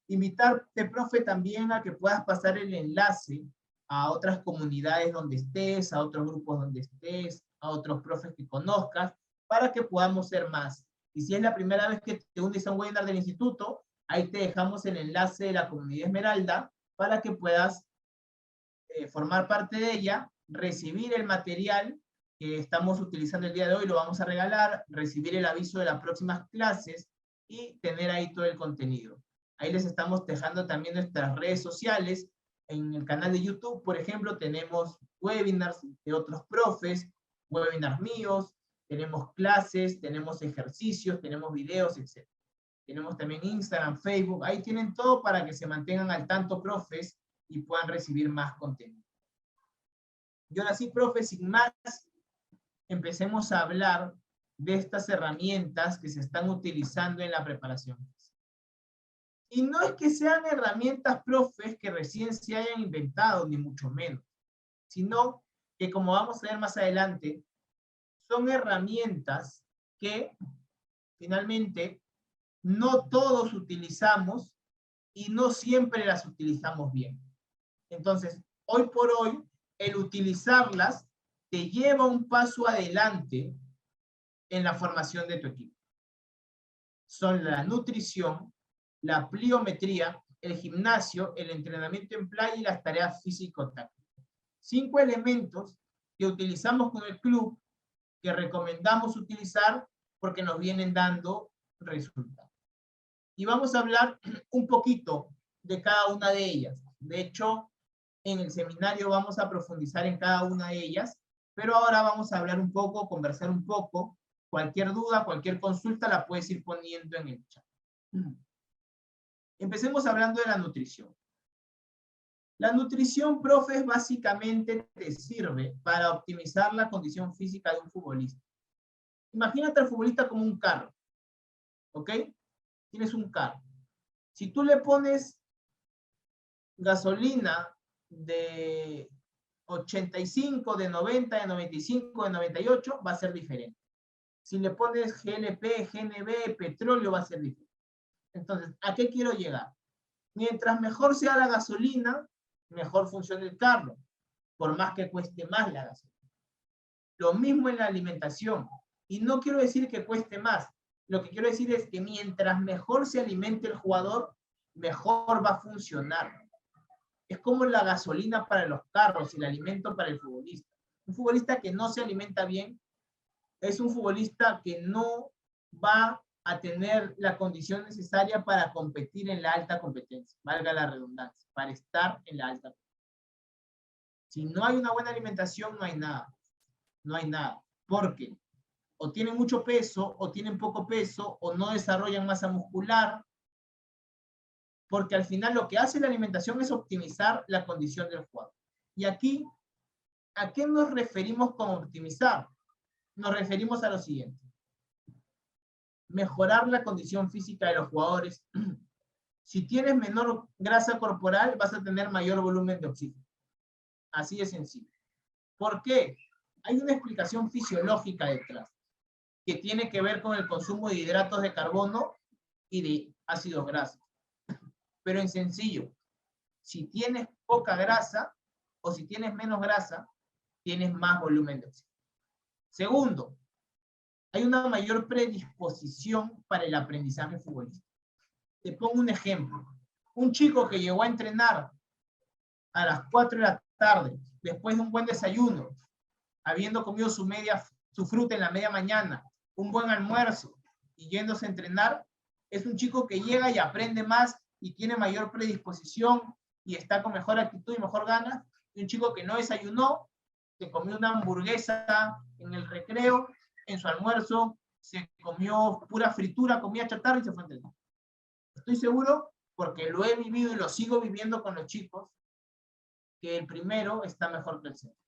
A: Invitarte, profe, también a que puedas pasar el enlace a otras comunidades donde estés, a otros grupos donde estés, a otros profes que conozcas, para que podamos ser más. Y si es la primera vez que te unes a un webinar del instituto, ahí te dejamos el enlace de la comunidad Esmeralda para que puedas formar parte de ella, recibir el material que estamos utilizando el día de hoy, lo vamos a regalar, recibir el aviso de las próximas clases y tener ahí todo el contenido. Ahí les estamos dejando también nuestras redes sociales. En el canal de YouTube, por ejemplo, tenemos webinars de otros profes, webinars míos, tenemos clases, tenemos ejercicios, tenemos videos, etc. Tenemos también Instagram, Facebook, ahí tienen todo para que se mantengan al tanto, profes, y puedan recibir más contenido. Y ahora sí, profes, sin más, empecemos a hablar de estas herramientas que se están utilizando en la preparación. Y no es que sean herramientas, profes, que recién se hayan inventado, ni mucho menos, sino que, como vamos a ver más adelante, son herramientas que finalmente no todos utilizamos y no siempre las utilizamos bien. Entonces, hoy por hoy, el utilizarlas te lleva un paso adelante en la formación de tu equipo. Son la nutrición, la pliometría, el gimnasio, el entrenamiento en playa y las tareas físico-tácticas. 5 elementos que utilizamos con el club, que recomendamos utilizar porque nos vienen dando resultados. Y vamos a hablar un poquito de cada una de ellas. De hecho, en el seminario vamos a profundizar en cada una de ellas, pero ahora vamos a hablar un poco, conversar un poco. Cualquier duda, cualquier consulta la puedes ir poniendo en el chat. Empecemos hablando de la nutrición. La nutrición, profes, básicamente te sirve para optimizar la condición física de un futbolista. Imagínate al futbolista como un carro, ¿ok? Tienes un carro. Si tú le pones gasolina de 85, de 90, de 95, de 98, va a ser diferente. Si le pones GLP, GNB, petróleo, va a ser diferente. Entonces, ¿a qué quiero llegar? Mientras mejor sea la gasolina, mejor funciona el carro, por más que cueste más la gasolina. Lo mismo en la alimentación. Y no quiero decir que cueste más. Lo que quiero decir es que mientras mejor se alimente el jugador, mejor va a funcionar. Es como la gasolina para los carros y el alimento para el futbolista. Un futbolista que no se alimenta bien es un futbolista que no va a tener la condición necesaria para competir en la alta competencia, valga la redundancia, para estar en la alta competencia. Si no hay una buena alimentación, no hay nada. No hay nada. Porque o tienen mucho peso, o tienen poco peso, o no desarrollan masa muscular, porque al final lo que hace la alimentación es optimizar la condición del jugador. Y aquí, ¿a qué nos referimos con optimizar? Nos referimos a lo siguiente. Mejorar la condición física de los jugadores. Si tienes menor grasa corporal, vas a tener mayor volumen de oxígeno. Así de sencillo. ¿Por qué? Hay una explicación fisiológica detrás, que tiene que ver con el consumo de hidratos de carbono y de ácidos grasos. Pero en sencillo, si tienes poca grasa o si tienes menos grasa, tienes más volumen de oxígeno. Segundo, hay una mayor predisposición para el aprendizaje futbolístico. Te pongo un ejemplo. Un chico que llegó a entrenar a las 4 de la tarde, después de un buen desayuno, habiendo comido su fruta en la media mañana, un buen almuerzo y yéndose a entrenar, es un chico que llega y aprende más y tiene mayor predisposición y está con mejor actitud y mejor ganas, y un chico que no desayunó, se comió una hamburguesa en el recreo, en su almuerzo, se comió pura fritura, comida chatarra y se fue a entrenar. Estoy seguro, porque lo he vivido y lo sigo viviendo con los chicos, que el primero está mejor que el segundo.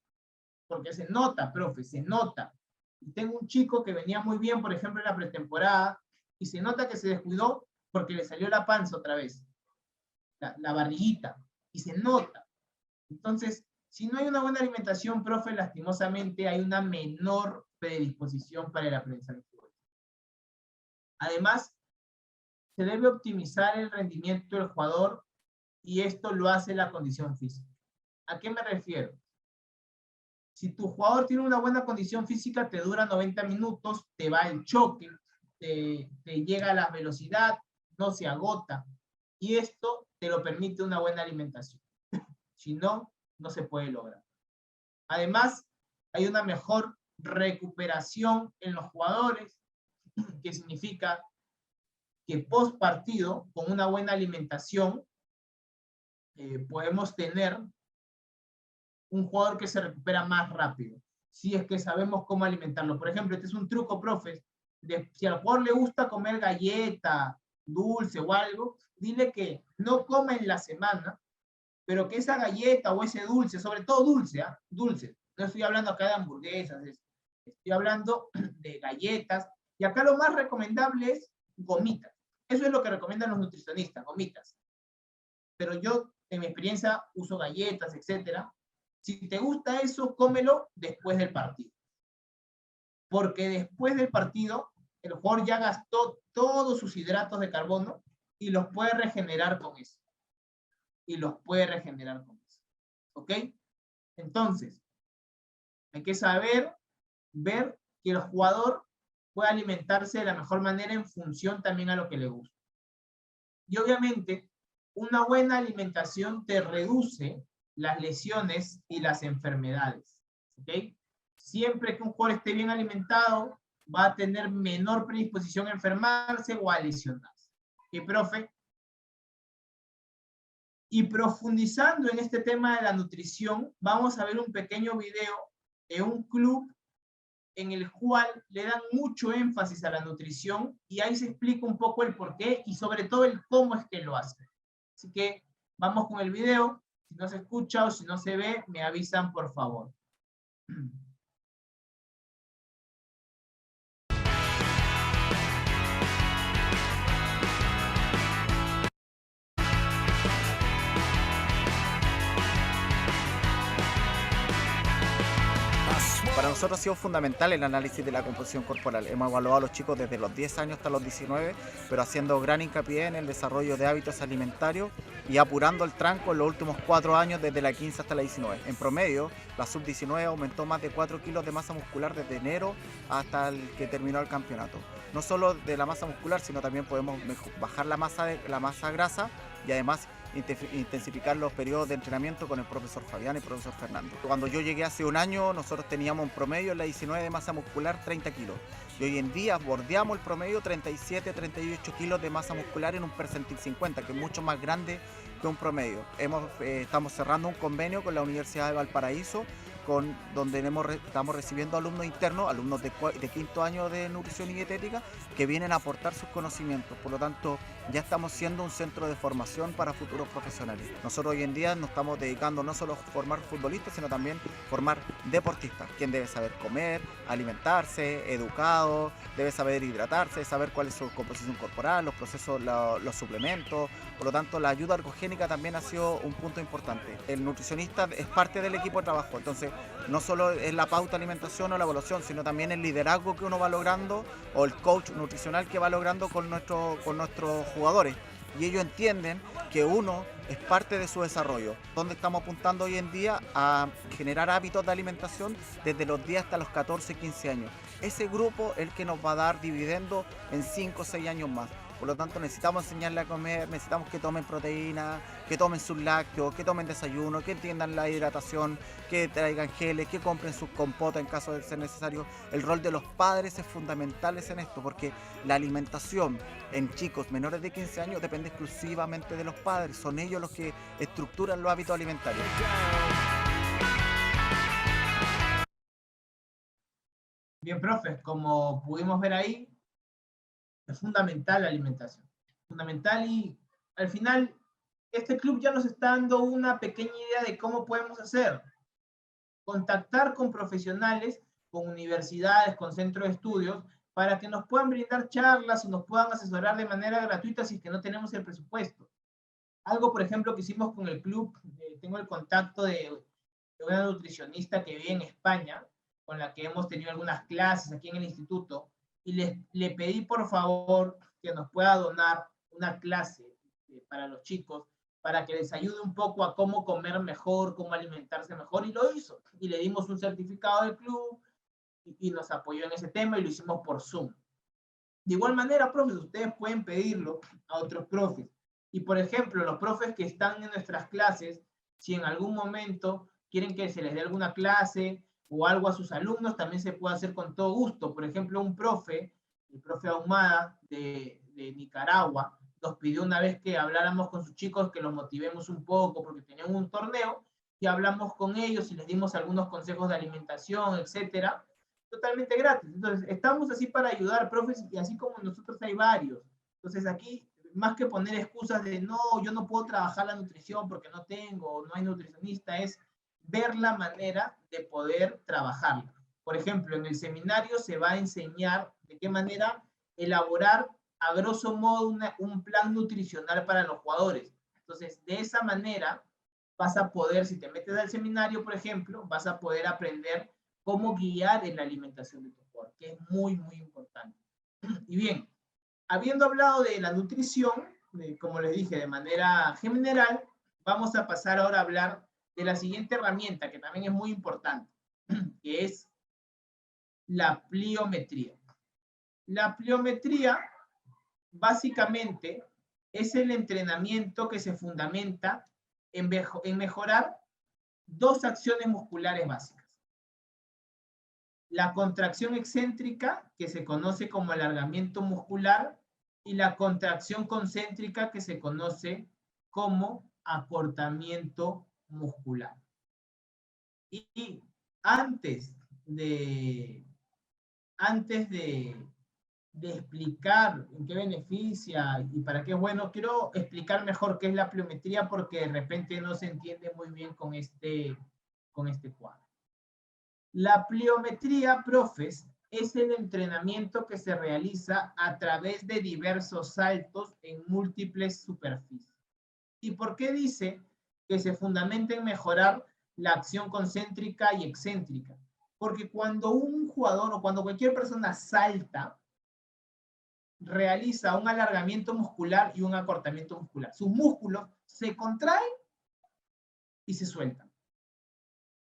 A: Porque se nota, profe, se nota. Y tengo un chico que venía muy bien, por ejemplo, en la pretemporada, y se nota que se descuidó porque le salió la panza otra vez, la barriguita, y se nota. Entonces, si no hay una buena alimentación, profe, lastimosamente hay una menor predisposición para el aprendizaje. Además, se debe optimizar el rendimiento del jugador y esto lo hace la condición física. ¿A qué me refiero? Si tu jugador tiene una buena condición física, te dura 90 minutos, te va el choque, te llega a la velocidad, no se agota. Y esto te lo permite una buena alimentación. Si no, no se puede lograr. Además, hay una mejor recuperación en los jugadores, que significa que post partido, con una buena alimentación, podemos tener un jugador que se recupera más rápido, si es que sabemos cómo alimentarlo. Por ejemplo, este es un truco, profe, si al jugador le gusta comer galleta, dulce o algo, dile que no coma en la semana, pero que esa galleta o ese dulce, sobre todo dulce, dulce, no estoy hablando acá de hamburguesas, estoy hablando de galletas, y acá lo más recomendable es gomitas. Eso es lo que recomiendan los nutricionistas, gomitas. Pero yo, en mi experiencia, uso galletas, etcétera. Si te gusta eso, cómelo después del partido. Porque después del partido, el jugador ya gastó todos sus hidratos de carbono y los puede regenerar con eso. ¿Ok? Entonces, hay que saber, ver que el jugador puede alimentarse de la mejor manera en función también a lo que le gusta. Y obviamente, una buena alimentación te reduce las lesiones y las enfermedades. ¿Ok? Siempre que un jugador esté bien alimentado, va a tener menor predisposición a enfermarse o a lesionarse. ¿Y profe? Y profundizando en este tema de la nutrición, vamos a ver un pequeño video de un club en el cual le dan mucho énfasis a la nutrición y ahí se explica un poco el porqué y sobre todo el cómo es que lo hacen. Así que vamos con el video. Si no se escucha o si no se ve, me avisan por favor.
F: Para nosotros ha sido fundamental el análisis de la composición corporal. Hemos evaluado a los chicos desde los 10 años hasta los 19, pero haciendo gran hincapié en el desarrollo de hábitos alimentarios y apurando el tranco en los últimos 4 años desde la 15 hasta la 19. En promedio, la sub-19 aumentó más de 4 kilos de masa muscular desde enero hasta el que terminó el campeonato. No solo de la masa muscular, sino también podemos bajar la masa grasa y además intensificar los periodos de entrenamiento con el profesor Fabián y el profesor Fernando. Cuando yo llegué hace un año, nosotros teníamos un promedio en la 19 de masa muscular 30 kilos. Y hoy en día bordeamos el promedio 37-38 kilos de masa muscular en un percentil 50, que es mucho más grande que un promedio. Estamos cerrando un convenio con la Universidad de Valparaíso, donde estamos recibiendo alumnos internos, alumnos de 5º año de nutrición y dietética, que vienen a aportar sus conocimientos. Por lo tanto, ya estamos siendo un centro de formación para futuros profesionales. Nosotros hoy en día nos estamos dedicando no solo a formar futbolistas, sino también formar deportistas. Quien debe saber comer, alimentarse, educado, debe saber hidratarse, saber cuál es su composición corporal, los procesos, los suplementos. Por lo tanto, la ayuda ergogénica también ha sido un punto importante. El nutricionista es parte del equipo de trabajo, entonces no solo es la pauta de alimentación o la evaluación, sino también el liderazgo que uno va logrando o el coach nutricional que va logrando con nuestros jugadores. y ellos entienden que uno es parte de su desarrollo. Donde estamos apuntando hoy en día a generar hábitos de alimentación desde los 10 hasta los 14, 15 años. Ese grupo es el que nos va a dar dividendo en 5 o 6 años más. Por lo tanto, necesitamos enseñarle a comer, necesitamos que tomen proteína, que tomen sus lácteos, que tomen desayuno, que entiendan la hidratación, que traigan geles, que compren sus compotas en caso de ser necesario. El rol de los padres es fundamental en esto, porque la alimentación en chicos menores de 15 años depende exclusivamente de los padres. Son ellos los que estructuran los hábitos alimentarios.
A: Bien, profes, como pudimos ver ahí, es fundamental la alimentación. Fundamental, y al final este club ya nos está dando una pequeña idea de cómo podemos hacer. Contactar con profesionales, con universidades, con centros de estudios, para que nos puedan brindar charlas o nos puedan asesorar de manera gratuita si es que no tenemos el presupuesto. Algo, por ejemplo, que hicimos con el club, tengo el contacto de una nutricionista que vive en España, con la que hemos tenido algunas clases aquí en el instituto, y le pedí por favor que nos pueda donar una clase para los chicos, para que les ayude un poco a cómo comer mejor, cómo alimentarse mejor, y lo hizo. Y le dimos un certificado del club, y nos apoyó en ese tema, y lo hicimos por Zoom. De igual manera, profes, ustedes pueden pedirlo a otros profes. Y por ejemplo, los profes que están en nuestras clases, si en algún momento quieren que se les dé alguna clase o algo a sus alumnos, también se puede hacer con todo gusto. Por ejemplo, un profe, el profe Ahumada de Nicaragua, nos pidió una vez que habláramos con sus chicos, que los motivemos un poco porque tenían un torneo, y hablamos con ellos y les dimos algunos consejos de alimentación, etcétera, totalmente gratis. Entonces, estamos así para ayudar, profes, y así como nosotros hay varios. Entonces, aquí, más que poner excusas de no, yo no puedo trabajar la nutrición porque no tengo, no hay nutricionista, es ver la manera de poder trabajarla. Por ejemplo, en el seminario se va a enseñar de qué manera elaborar a grosso modo un plan nutricional para los jugadores. Entonces, de esa manera vas a poder, si te metes al seminario, por ejemplo, vas a poder aprender cómo guiar en la alimentación de tu jugador, que es muy, muy importante. Y bien, habiendo hablado de la nutrición, como les dije, de manera general, vamos a pasar ahora a hablar de la siguiente herramienta, que también es muy importante, que es la pliometría. La pliometría, básicamente, es el entrenamiento que se fundamenta en mejorar dos acciones musculares básicas. La contracción excéntrica, que se conoce como alargamiento muscular, y la contracción concéntrica, que se conoce como acortamiento muscular. Y antes de explicar en qué beneficia y para qué es bueno, quiero explicar mejor qué es la pliometría, porque de repente no se entiende muy bien con este cuadro. La pliometría, profes, es el entrenamiento que se realiza a través de diversos saltos en múltiples superficies. ¿Y por qué dice que se fundamenta en mejorar la acción concéntrica y excéntrica? Porque cuando un jugador o cuando cualquier persona salta, realiza un alargamiento muscular y un acortamiento muscular. Sus músculos se contraen y se sueltan,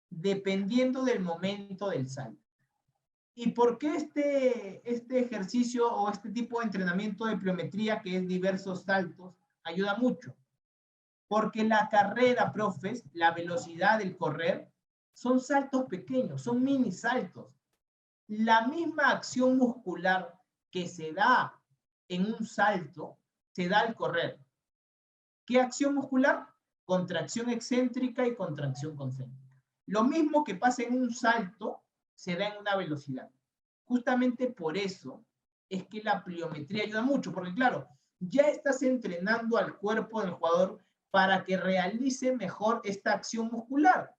A: dependiendo del momento del salto. ¿Y por qué este ejercicio o este tipo de entrenamiento de pliometría, que es diversos saltos, ayuda mucho? Porque la carrera, profes, la velocidad del correr, son saltos pequeños, son mini saltos. La misma acción muscular que se da en un salto, se da al correr. ¿Qué acción muscular? Contracción excéntrica y contracción concéntrica. Lo mismo que pasa en un salto, se da en una velocidad. Justamente por eso es que la pliometría ayuda mucho, porque claro, ya estás entrenando al cuerpo del jugador para que realice mejor esta acción muscular.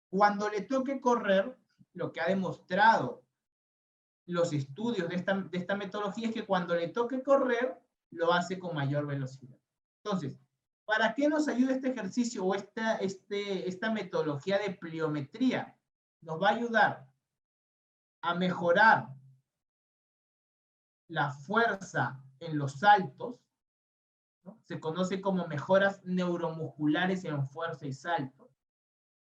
A: Cuando le toque correr, lo que ha demostrado los estudios de esta metodología es que cuando le toque correr, lo hace con mayor velocidad. Entonces, ¿para qué nos ayuda este ejercicio o esta metodología de pliometría? Nos va a ayudar a mejorar la fuerza en los saltos, ¿no? Se conoce como mejoras neuromusculares en fuerza y salto.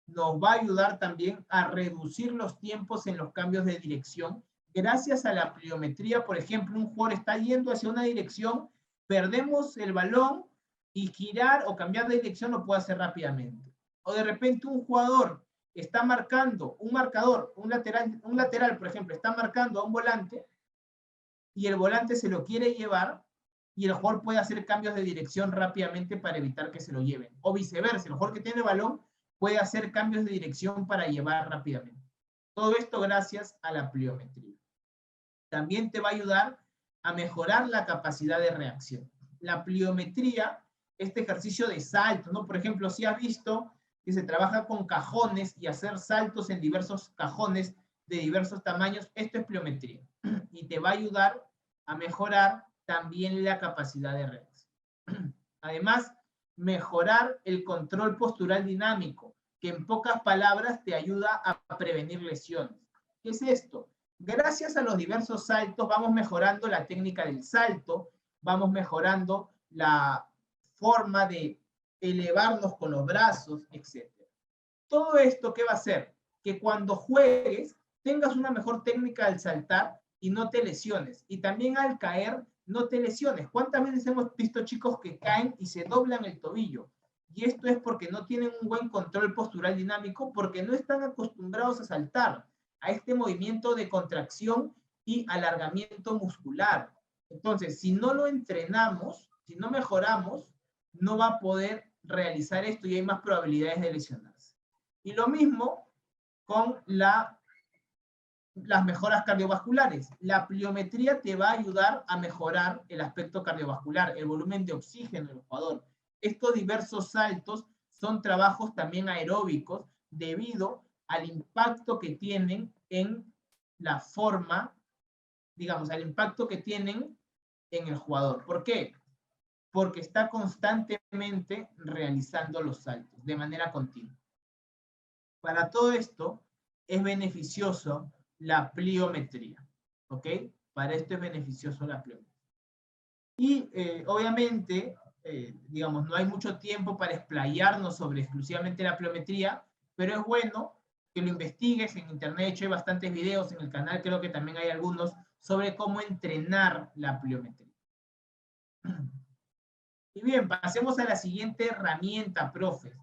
A: Nos va a ayudar también a reducir los tiempos en los cambios de dirección. Gracias a la pliometría, por ejemplo, un jugador está yendo hacia una dirección, perdemos el balón y girar o cambiar de dirección lo puede hacer rápidamente. O de repente un jugador está marcando, un marcador, un lateral, por ejemplo, está marcando a un volante y el volante se lo quiere llevar y el jugador puede hacer cambios de dirección rápidamente para evitar que se lo lleven. O viceversa, el jugador que tiene el balón puede hacer cambios de dirección para llevar rápidamente. Todo esto gracias a la pliometría. También te va a ayudar a mejorar la capacidad de reacción. La pliometría, este ejercicio de salto, ¿no? Por ejemplo, si has visto que se trabaja con cajones y hacer saltos en diversos cajones de diversos tamaños, esto es pliometría. Y te va a ayudar a mejorar también la capacidad de reacción. Además, mejorar el control postural dinámico, que en pocas palabras te ayuda a prevenir lesiones. ¿Qué es esto? Gracias a los diversos saltos vamos mejorando la técnica del salto, vamos mejorando la forma de elevarnos con los brazos, etc. Todo esto, ¿qué va a hacer? Que cuando juegues tengas una mejor técnica al saltar y no te lesiones. Y también al caer, no te lesiones. ¿Cuántas veces hemos visto chicos que caen y se doblan el tobillo? Y esto es porque no tienen un buen control postural dinámico, porque no están acostumbrados a saltar, a este movimiento de contracción y alargamiento muscular. Entonces, si no lo entrenamos, si no mejoramos, no va a poder realizar esto y hay más probabilidades de lesionarse. Y lo mismo con las mejoras cardiovasculares. La pliometría te va a ayudar a mejorar el aspecto cardiovascular, el volumen de oxígeno del jugador. Estos diversos saltos son trabajos también aeróbicos debido al impacto que tienen en la forma, digamos, al impacto que tienen en el jugador. ¿Por qué? Porque está constantemente realizando los saltos de manera continua. Para todo esto es beneficioso la pliometría, ¿ok? Para esto es beneficioso la pliometría. Y obviamente, digamos, no hay mucho tiempo para explayarnos sobre exclusivamente la pliometría, pero es bueno que lo investigues en internet. De hecho, hay bastantes videos en el canal, creo que también hay algunos, sobre cómo entrenar la pliometría. Y bien, pasemos a la siguiente herramienta, profe,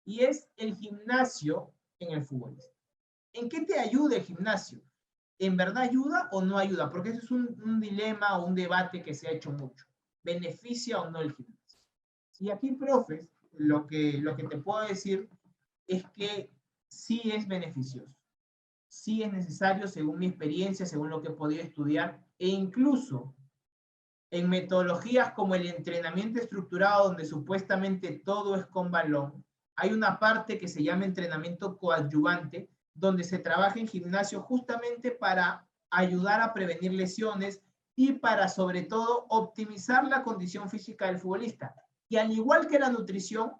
A: y es el gimnasio en el fútbol. ¿En qué te ayuda el gimnasio? ¿En verdad ayuda o no ayuda? Porque eso es un dilema o un debate que se ha hecho mucho. ¿Beneficia o no el gimnasio? Y aquí, profes, lo que te puedo decir es que sí es beneficioso. Sí es necesario, según mi experiencia, según lo que he podido estudiar, e incluso en metodologías como el entrenamiento estructurado, donde supuestamente todo es con balón, hay una parte que se llama entrenamiento coadyuvante, donde se trabaja en gimnasio justamente para ayudar a prevenir lesiones y para, sobre todo, optimizar la condición física del futbolista. Y al igual que la nutrición,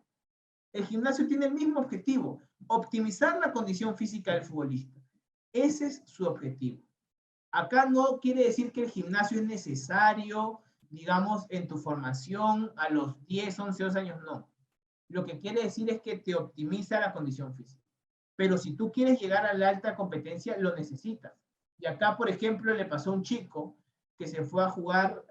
A: el gimnasio tiene el mismo objetivo, optimizar la condición física del futbolista. Ese es su objetivo. Acá no quiere decir que el gimnasio es necesario, digamos, en tu formación a los 10, 11, 12 años, no. Lo que quiere decir es que te optimiza la condición física. Pero si tú quieres llegar a la alta competencia, lo necesitas. Y acá, por ejemplo, le pasó a un chico que se fue a jugar,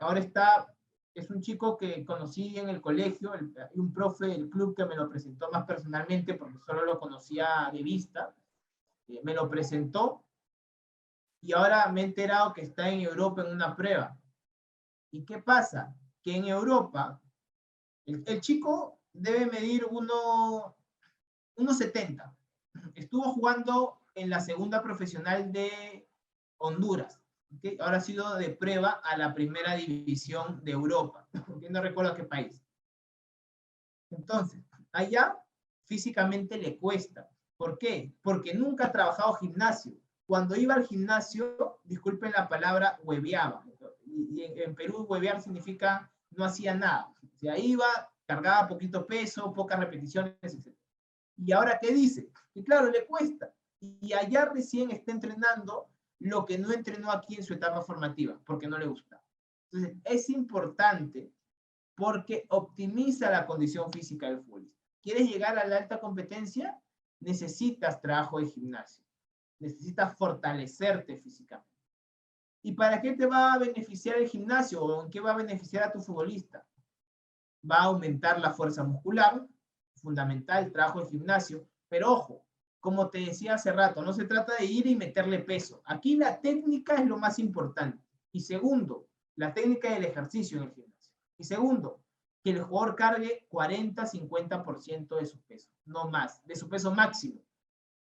A: es un chico que conocí en el colegio, un profe del club que me lo presentó más personalmente, porque solo lo conocía de vista, me lo presentó, y ahora me he enterado que está en Europa en una prueba. ¿Y qué pasa? Que en Europa, el chico debe medir 1,70. Estuvo jugando en la segunda profesional de Honduras. ¿Okay? Ahora ha sido de prueba a la primera división de Europa. No recuerdo qué país. Entonces, allá físicamente le cuesta. ¿Por qué? Porque nunca ha trabajado gimnasio. Cuando iba al gimnasio, disculpen la palabra, hueveaba. Y en Perú huevear significa no hacía nada. O sea, iba, cargaba poquito peso, pocas repeticiones, etc. ¿Y ahora qué dice? Y claro, le cuesta. Y allá recién está entrenando lo que no entrenó aquí en su etapa formativa, porque no le gusta. Entonces, es importante porque optimiza la condición física del futbolista. ¿Quieres llegar a la alta competencia? Necesitas trabajo de gimnasio. Necesitas fortalecerte físicamente. ¿Y para qué te va a beneficiar el gimnasio? ¿O en qué va a beneficiar a tu futbolista? Va a aumentar la fuerza muscular, fundamental, trabajo de gimnasio. Pero ojo, como te decía hace rato, no se trata de ir y meterle peso. Aquí la técnica es lo más importante. Y segundo, la técnica del ejercicio en el gimnasio. Y segundo, que el jugador cargue 40-50% de su peso, no más, de su peso máximo.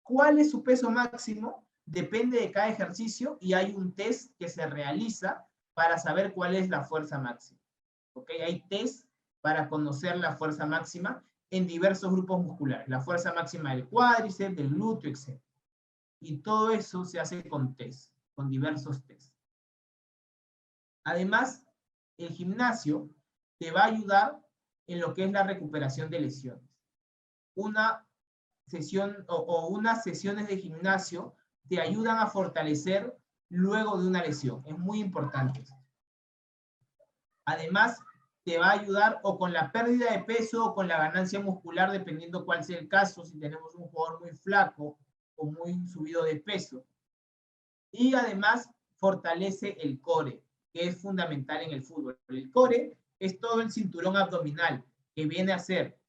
A: ¿Cuál es su peso máximo? Depende de cada ejercicio y hay un test que se realiza para saber cuál es la fuerza máxima. ¿Ok? Hay test para conocer la fuerza máxima en diversos grupos musculares. La fuerza máxima del cuádriceps, del glúteo, etc. Y todo eso se hace con test, con diversos tests. Además, el gimnasio te va a ayudar en lo que es la recuperación de lesiones. Una sesión o unas sesiones de gimnasio te ayudan a fortalecer luego de una lesión. Es muy importante. Además, te va a ayudar o con la pérdida de peso o con la ganancia muscular, dependiendo cuál sea el caso, si tenemos un jugador muy flaco o muy subido de peso. Y además, fortalece el core, que es fundamental en el fútbol. El core es todo el cinturón abdominal, que viene a ser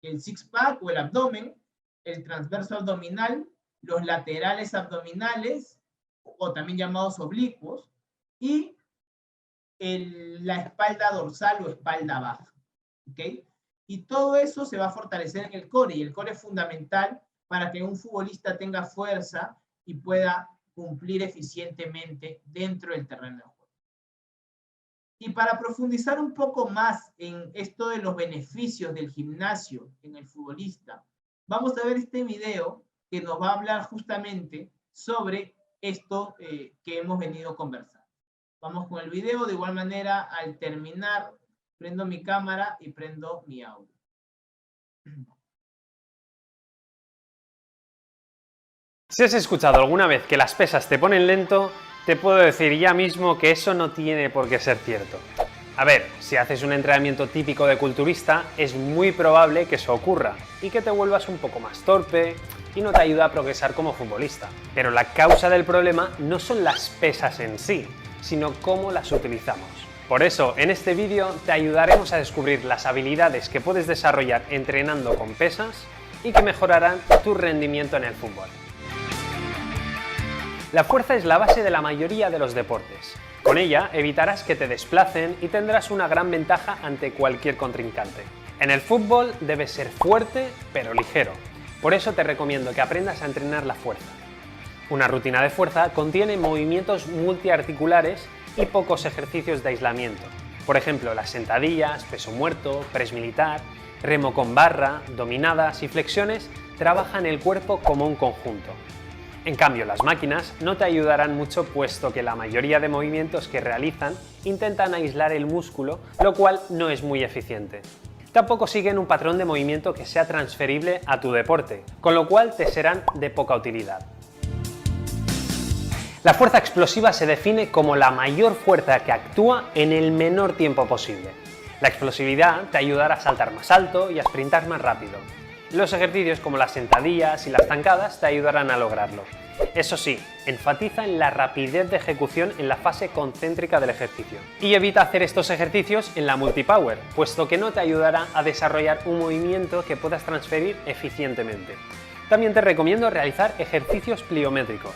A: el six-pack o el abdomen, el transverso abdominal, los laterales abdominales, o también llamados oblicuos, y la espalda dorsal o espalda baja. ¿Ok? Y todo eso se va a fortalecer en el core, y el core es fundamental para que un futbolista tenga fuerza y pueda cumplir eficientemente dentro del terreno de juego. Y para profundizar un poco más en esto de los beneficios del gimnasio en el futbolista, vamos a ver este video que nos va a hablar justamente sobre esto que hemos venido conversando. Vamos con el video. De igual manera, al terminar, prendo mi cámara y prendo mi audio.
G: Si has escuchado alguna vez que las pesas te ponen lento, te puedo decir ya mismo que eso no tiene por qué ser cierto. A ver, si haces un entrenamiento típico de culturista, es muy probable que eso ocurra y que te vuelvas un poco más torpe y no te ayuda a progresar como futbolista. Pero la causa del problema no son las pesas en sí, sino cómo las utilizamos. Por eso, en este vídeo te ayudaremos a descubrir las habilidades que puedes desarrollar entrenando con pesas y que mejorarán tu rendimiento en el fútbol. La fuerza es la base de la mayoría de los deportes. Con ella evitarás que te desplacen y tendrás una gran ventaja ante cualquier contrincante. En el fútbol debes ser fuerte pero ligero. Por eso te recomiendo que aprendas a entrenar la fuerza. Una rutina de fuerza contiene movimientos multiarticulares y pocos ejercicios de aislamiento. Por ejemplo, las sentadillas, peso muerto, press militar, remo con barra, dominadas y flexiones trabajan el cuerpo como un conjunto. En cambio, las máquinas no te ayudarán mucho, puesto que la mayoría de movimientos que realizan intentan aislar el músculo, lo cual no es muy eficiente. Tampoco siguen un patrón de movimiento que sea transferible a tu deporte, con lo cual te serán de poca utilidad. La fuerza explosiva se define como la mayor fuerza que actúa en el menor tiempo posible. La explosividad te ayudará a saltar más alto y a sprintar más rápido. Los ejercicios como las sentadillas y las zancadas te ayudarán a lograrlo. Eso sí, enfatiza en la rapidez de ejecución en la fase concéntrica del ejercicio. Y evita hacer estos ejercicios en la multipower, puesto que no te ayudará a desarrollar un movimiento que puedas transferir eficientemente. También te recomiendo realizar ejercicios pliométricos.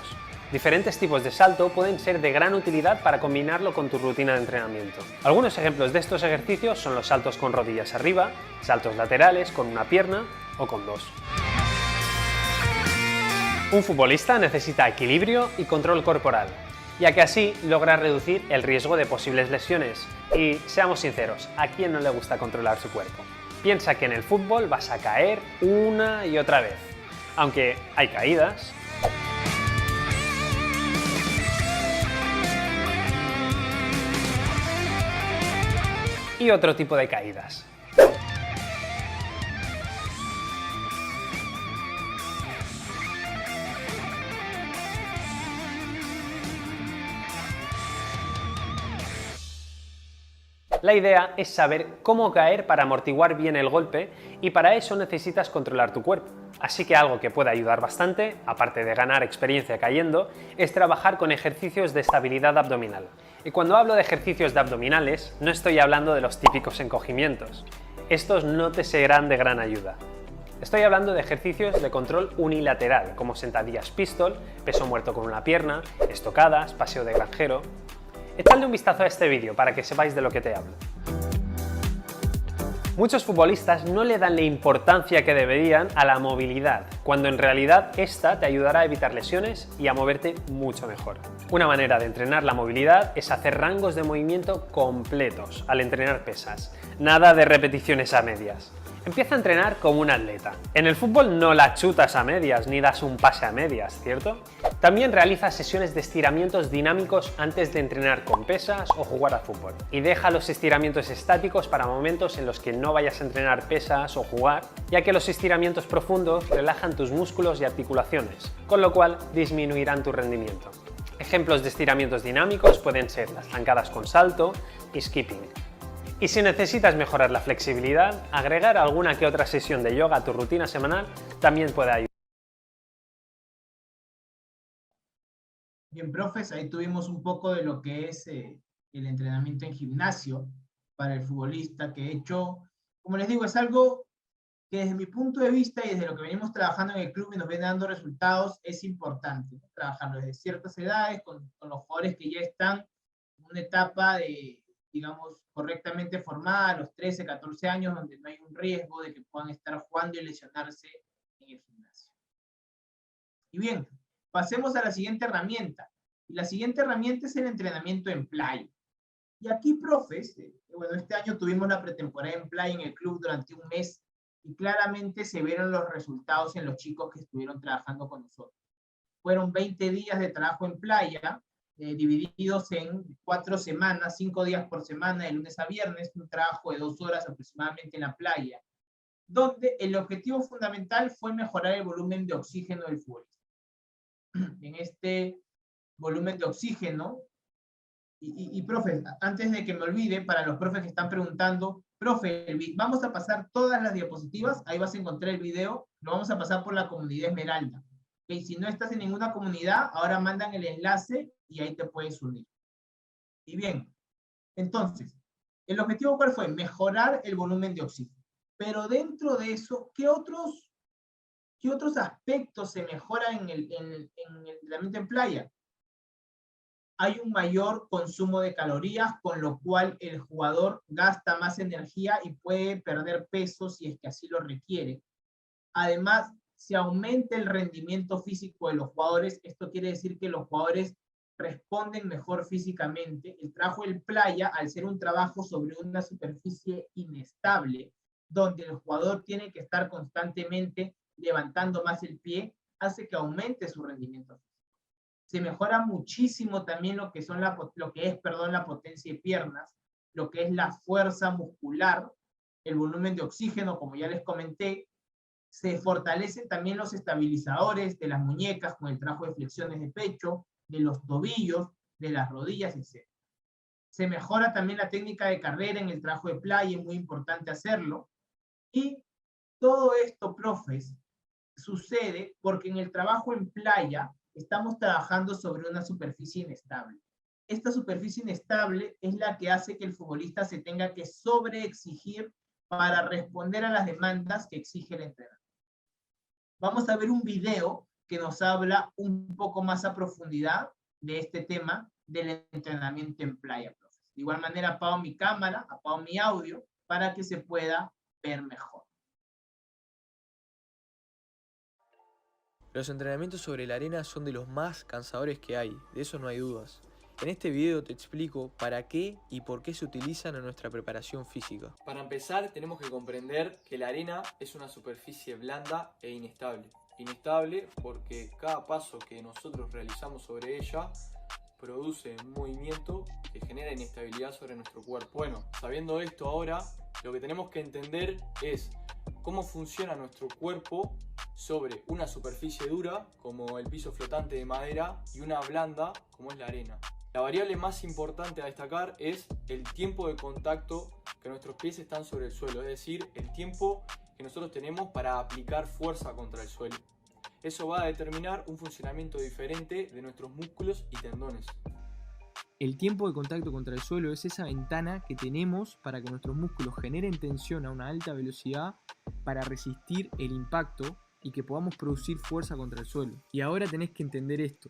G: Diferentes tipos de salto pueden ser de gran utilidad para combinarlo con tu rutina de entrenamiento. Algunos ejemplos de estos ejercicios son los saltos con rodillas arriba, saltos laterales con una pierna o con dos. Un futbolista necesita equilibrio y control corporal, ya que así logra reducir el riesgo de posibles lesiones. Y seamos sinceros, ¿a quién no le gusta controlar su cuerpo? Piensa que en el fútbol vas a caer una y otra vez, aunque hay caídas, y otro tipo de caídas. La idea es saber cómo caer para amortiguar bien el golpe y para eso necesitas controlar tu cuerpo. Así que algo que puede ayudar bastante, aparte de ganar experiencia cayendo, es trabajar con ejercicios de estabilidad abdominal. Y cuando hablo de ejercicios de abdominales, no estoy hablando de los típicos encogimientos. Estos no te serán de gran ayuda. Estoy hablando de ejercicios de control unilateral, como sentadillas pistol, peso muerto con una pierna, estocadas, paseo de granjero. Echadle un vistazo a este vídeo para que sepáis de lo que te hablo. Muchos futbolistas no le dan la importancia que deberían a la movilidad, cuando en realidad esta te ayudará a evitar lesiones y a moverte mucho mejor. Una manera de entrenar la movilidad es hacer rangos de movimiento completos al entrenar pesas, nada de repeticiones a medias. Empieza a entrenar como un atleta. En el fútbol no la chutas a medias ni das un pase a medias, ¿cierto? También realiza sesiones de estiramientos dinámicos antes de entrenar con pesas o jugar al fútbol. Y deja los estiramientos estáticos para momentos en los que no vayas a entrenar pesas o jugar, ya que los estiramientos profundos relajan tus músculos y articulaciones, con lo cual disminuirán tu rendimiento. Ejemplos de estiramientos dinámicos pueden ser las zancadas con salto y skipping. Y si necesitas mejorar la flexibilidad, agregar alguna que otra sesión de yoga a tu rutina semanal también puede ayudar.
A: Bien, profes, ahí tuvimos un poco de lo que es el entrenamiento en gimnasio para el futbolista, que de hecho, como les digo, es algo que desde mi punto de vista y desde lo que venimos trabajando en el club y nos viene dando resultados, es importante, ¿no? Trabajarlo desde ciertas edades con los jugadores que ya están en una etapa de, digamos, correctamente formada, a los 13, 14 años, donde no hay un riesgo de que puedan estar jugando y lesionarse en el gimnasio. Y bien, pasemos a la siguiente herramienta. Y la siguiente herramienta es el entrenamiento en playa. Y aquí, profes, bueno, este año tuvimos la pretemporada en playa en el club durante un mes y claramente se vieron los resultados en los chicos que estuvieron trabajando con nosotros. Fueron 20 días de trabajo en playa, divididos en 4 semanas, 5 días por semana, de lunes a viernes, un trabajo de 2 horas aproximadamente en la playa, donde el objetivo fundamental fue mejorar el volumen de oxígeno del futbolista. En este volumen de oxígeno, y profe, antes de que me olvide, para los profes que están preguntando, profe, vamos a pasar todas las diapositivas, ahí vas a encontrar el video, lo vamos a pasar por la comunidad Esmeralda. ¿Okay? Si no estás en ninguna comunidad, ahora mandan el enlace y ahí te puedes unir. Y bien, entonces, ¿el objetivo cuál fue? Mejorar el volumen de oxígeno. Pero dentro de eso, ¿qué otros aspectos se mejoran en el entrenamiento en playa? Hay un mayor consumo de calorías, con lo cual el jugador gasta más energía y puede perder peso si es que así lo requiere. Además, se aumenta el rendimiento físico de los jugadores. Esto quiere decir que los jugadores responden mejor físicamente. El trabajo en playa, al ser un trabajo sobre una superficie inestable, donde el jugador tiene que estar constantemente levantando más el pie, hace que aumente su rendimiento físico. Se mejora muchísimo también lo que es la potencia de piernas, lo que es la fuerza muscular, el volumen de oxígeno, como ya les comenté. Se fortalecen también los estabilizadores de las muñecas con el trabajo de flexiones de pecho, de los tobillos, de las rodillas, etc. Se mejora también la técnica de carrera en el trabajo de playa, es muy importante hacerlo. Y todo esto, profes, sucede porque en el trabajo en playa estamos trabajando sobre una superficie inestable. Esta superficie inestable es la que hace que el futbolista se tenga que sobreexigir para responder a las demandas que exige el entrenador. Vamos a ver un video que nos habla un poco más a profundidad de este tema del entrenamiento en playa, profes. De igual manera apago mi cámara, apago mi audio para que se pueda ver mejor.
H: Los entrenamientos sobre la arena son de los más cansadores que hay, de eso no hay dudas. En este video te explico para qué y por qué se utilizan en nuestra preparación física. Para empezar, tenemos que comprender que la arena es una superficie blanda e inestable. Inestable porque cada paso que nosotros realizamos sobre ella produce un movimiento que genera inestabilidad sobre nuestro cuerpo. Bueno, sabiendo esto ahora, lo que tenemos que entender es cómo funciona nuestro cuerpo sobre una superficie dura, como el piso flotante de madera, y una blanda, como es la arena. La variable más importante a destacar es el tiempo de contacto que nuestros pies están sobre el suelo, es decir, el tiempo que nosotros tenemos para aplicar fuerza contra el suelo. Eso va a determinar un funcionamiento diferente de nuestros músculos y tendones. El tiempo de contacto contra el suelo es esa ventana que tenemos para que nuestros músculos generen tensión a una alta velocidad para resistir el impacto y que podamos producir fuerza contra el suelo. Y ahora tenés que entender esto.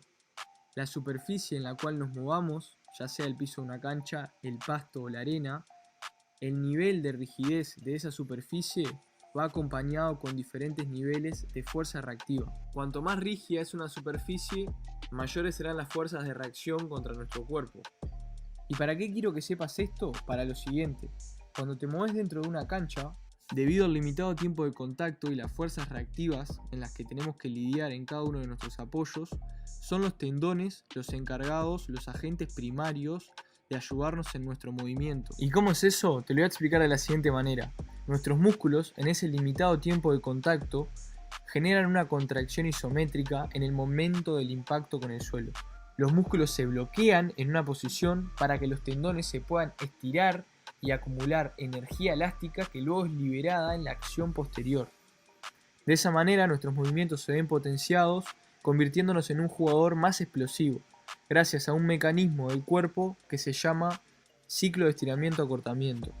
H: La superficie en la cual nos movamos, ya sea el piso de una cancha, el pasto o la arena, el nivel de rigidez de esa superficie va acompañado con diferentes niveles de fuerza reactiva. Cuanto más rígida es una superficie, mayores serán las fuerzas de reacción contra nuestro cuerpo. ¿Y para qué quiero que sepas esto? Para lo siguiente. Cuando te mueves dentro de una cancha, debido al limitado tiempo de contacto y las fuerzas reactivas en las que tenemos que lidiar en cada uno de nuestros apoyos, son los tendones los encargados, los agentes primarios de ayudarnos en nuestro movimiento. ¿Y cómo es eso? Te lo voy a explicar de la siguiente manera. Nuestros músculos, en ese limitado tiempo de contacto, generan una contracción isométrica en el momento del impacto con el suelo. Los músculos se bloquean en una posición para que los tendones se puedan estirar y acumular energía elástica que luego es liberada en la acción posterior. De esa manera nuestros movimientos se ven potenciados, convirtiéndonos en un jugador más explosivo, gracias a un mecanismo del cuerpo que se llama ciclo de estiramiento-acortamiento.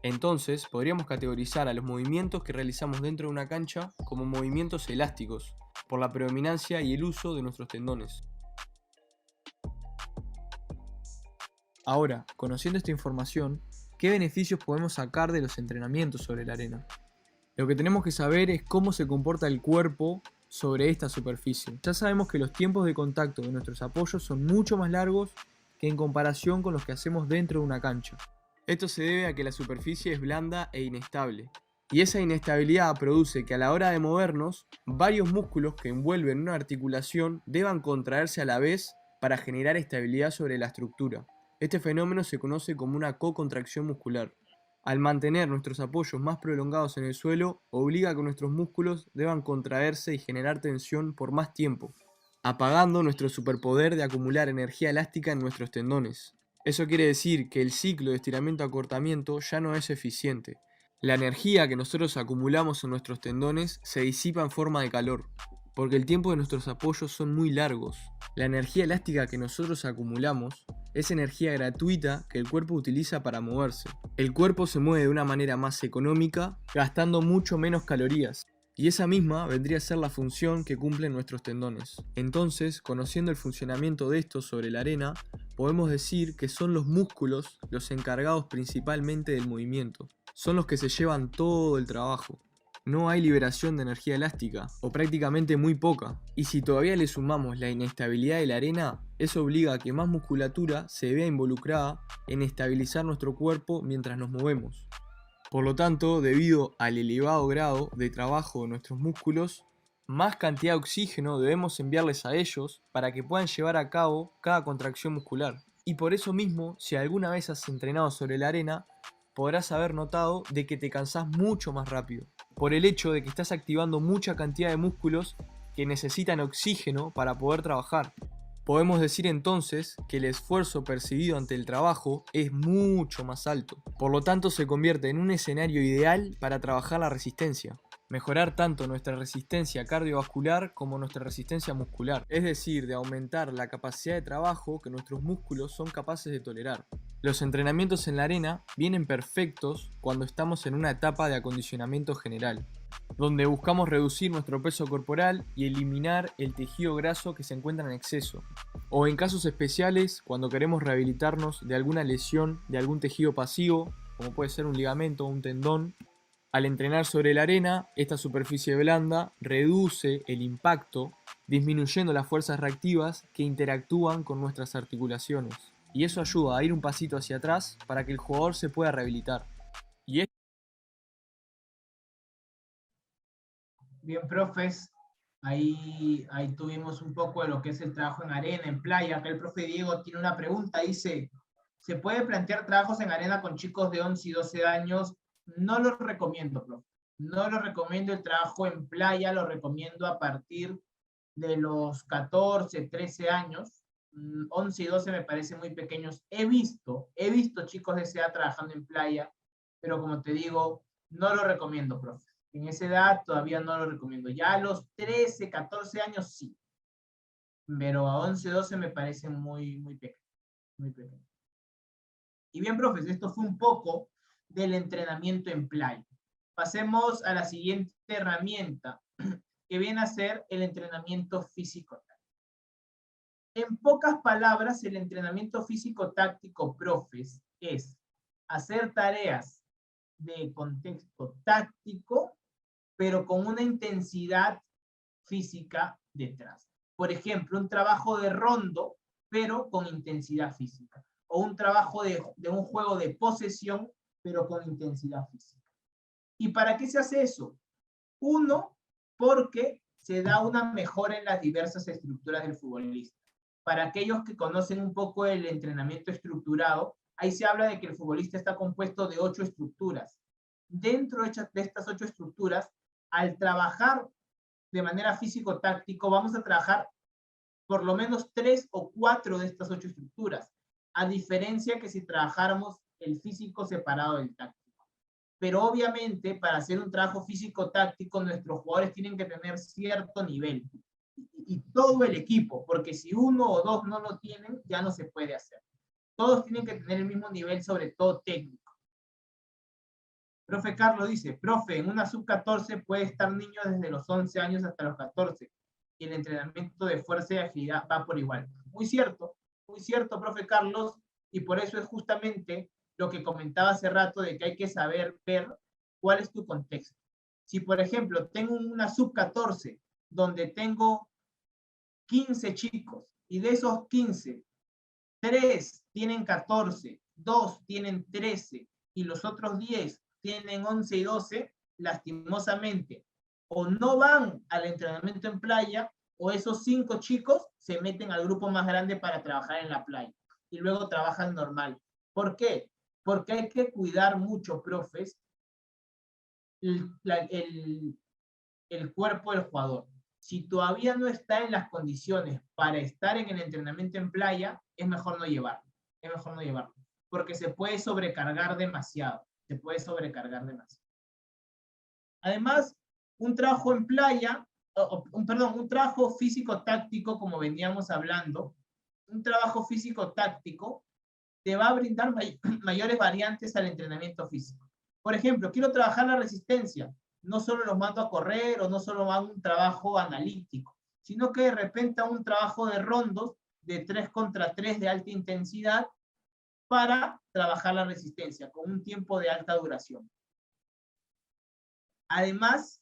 H: Entonces, podríamos categorizar a los movimientos que realizamos dentro de una cancha como movimientos elásticos, por la predominancia y el uso de nuestros tendones. Ahora, conociendo esta información, ¿qué beneficios podemos sacar de los entrenamientos sobre la arena? Lo que tenemos que saber es cómo se comporta el cuerpo sobre esta superficie. Ya sabemos que los tiempos de contacto de nuestros apoyos son mucho más largos que en comparación con los que hacemos dentro de una cancha. Esto se debe a que la superficie es blanda e inestable, y esa inestabilidad produce que a la hora de movernos, varios músculos que envuelven una articulación deban contraerse a la vez para generar estabilidad sobre la estructura. Este fenómeno se conoce como una co-contracción muscular. Al mantener nuestros apoyos más prolongados en el suelo, obliga a que nuestros músculos deban contraerse y generar tensión por más tiempo, apagando nuestro superpoder de acumular energía elástica en nuestros tendones. Eso quiere decir que el ciclo de estiramiento-acortamiento ya no es eficiente. La energía que nosotros acumulamos en nuestros tendones se disipa en forma de calor, porque el tiempo de nuestros apoyos son muy largos. La energía elástica que nosotros acumulamos es energía gratuita que el cuerpo utiliza para moverse. El cuerpo se mueve de una manera más económica, gastando mucho menos calorías. Y esa misma vendría a ser la función que cumplen nuestros tendones. Entonces, conociendo el funcionamiento de estos sobre la arena, podemos decir que son los músculos los encargados principalmente del movimiento. Son los que se llevan todo el trabajo. No hay liberación de energía elástica, o prácticamente muy poca. Y si todavía le sumamos la inestabilidad de la arena, eso obliga a que más musculatura se vea involucrada en estabilizar nuestro cuerpo mientras nos movemos. Por lo tanto, debido al elevado grado de trabajo de nuestros músculos, más cantidad de oxígeno debemos enviarles a ellos para que puedan llevar a cabo cada contracción muscular. Y por eso mismo, si alguna vez has entrenado sobre la arena, podrás haber notado de que te cansás mucho más rápido, por el hecho de que estás activando mucha cantidad de músculos que necesitan oxígeno para poder trabajar. Podemos decir entonces que el esfuerzo percibido ante el trabajo es mucho más alto. Por lo tanto, se convierte en un escenario ideal para trabajar la resistencia. Mejorar tanto nuestra resistencia cardiovascular como nuestra resistencia muscular. Es decir, de aumentar la capacidad de trabajo que nuestros músculos son capaces de tolerar. Los entrenamientos en la arena vienen perfectos cuando estamos en una etapa de acondicionamiento general, donde buscamos reducir nuestro peso corporal y eliminar el tejido graso que se encuentra en exceso, o en casos especiales cuando queremos rehabilitarnos de alguna lesión de algún tejido pasivo, como puede ser un ligamento o un tendón. Al entrenar sobre la arena, esta superficie blanda reduce el impacto, disminuyendo las fuerzas reactivas que interactúan con nuestras articulaciones, y eso ayuda a ir un pasito hacia atrás para que el jugador se pueda rehabilitar.
A: Bien, profes, ahí tuvimos un poco de lo que es el trabajo en arena, en playa. Acá el profe Diego tiene una pregunta, dice, ¿se puede plantear trabajos en arena con chicos de 11 y 12 años? No lo recomiendo, profe. No lo recomiendo el trabajo en playa, lo recomiendo a partir de los 14, 13 años. 11 y 12 me parecen muy pequeños. He visto chicos de esa edad trabajando en playa, pero como te digo, no lo recomiendo, profe. En esa edad todavía no lo recomiendo. Ya a los 13, 14 años sí, pero a 11, 12 me parecen muy pequeños. Muy pequeños. Y bien, profes, esto fue un poco del entrenamiento en playa. Pasemos a la siguiente herramienta, que viene a ser el entrenamiento físico-táctico. En pocas palabras, el entrenamiento físico-táctico, profes, es hacer tareas de contexto táctico, pero con una intensidad física detrás. Por ejemplo, un trabajo de rondo, pero con intensidad física. O un trabajo de un juego de posesión, pero con intensidad física. ¿Y para qué se hace eso? Uno, porque se da una mejora en las diversas estructuras del futbolista. Para aquellos que conocen un poco el entrenamiento estructurado, ahí se habla de que el futbolista está compuesto de 8 estructuras. Dentro de estas 8 estructuras, al trabajar de manera físico-táctico, vamos a trabajar por lo menos 3 o 4 de estas 8 estructuras, a diferencia que si trabajáramos el físico separado del táctico. Pero obviamente, para hacer un trabajo físico-táctico, nuestros jugadores tienen que tener cierto nivel. Y todo el equipo, porque si uno o dos no lo tienen, ya no se puede hacer. Todos tienen que tener el mismo nivel, sobre todo técnico. Profe Carlos dice, profe, en una sub-14 puede estar niños desde los 11 años hasta los 14, y el entrenamiento de fuerza y agilidad va por igual. Muy cierto, profe Carlos, y por eso es justamente lo que comentaba hace rato de que hay que saber ver cuál es tu contexto. Si, por ejemplo, tengo una sub-14 donde tengo 15 chicos, y de esos 15, 3 tienen 14, 2 tienen 13, y los otros 10 tienen 11 y 12, lastimosamente, o no van al entrenamiento en playa, o esos 5 chicos se meten al grupo más grande para trabajar en la playa, y luego trabajan normal. ¿Por qué? Porque hay que cuidar mucho, profes, el cuerpo del jugador. Si todavía no está en las condiciones para estar en el entrenamiento en playa, es mejor no llevarlo. Es mejor no llevarlo. Porque se puede sobrecargar demasiado. Además, un trabajo en playa, un trabajo físico-táctico, como veníamos hablando, un trabajo físico-táctico te va a brindar mayores variantes al entrenamiento físico. Por ejemplo, quiero trabajar la resistencia. No solo los mando a correr o no solo hago un trabajo analítico, sino que de repente hago un trabajo de rondos de 3 contra 3 de alta intensidad para trabajar la resistencia con un tiempo de alta duración. Además,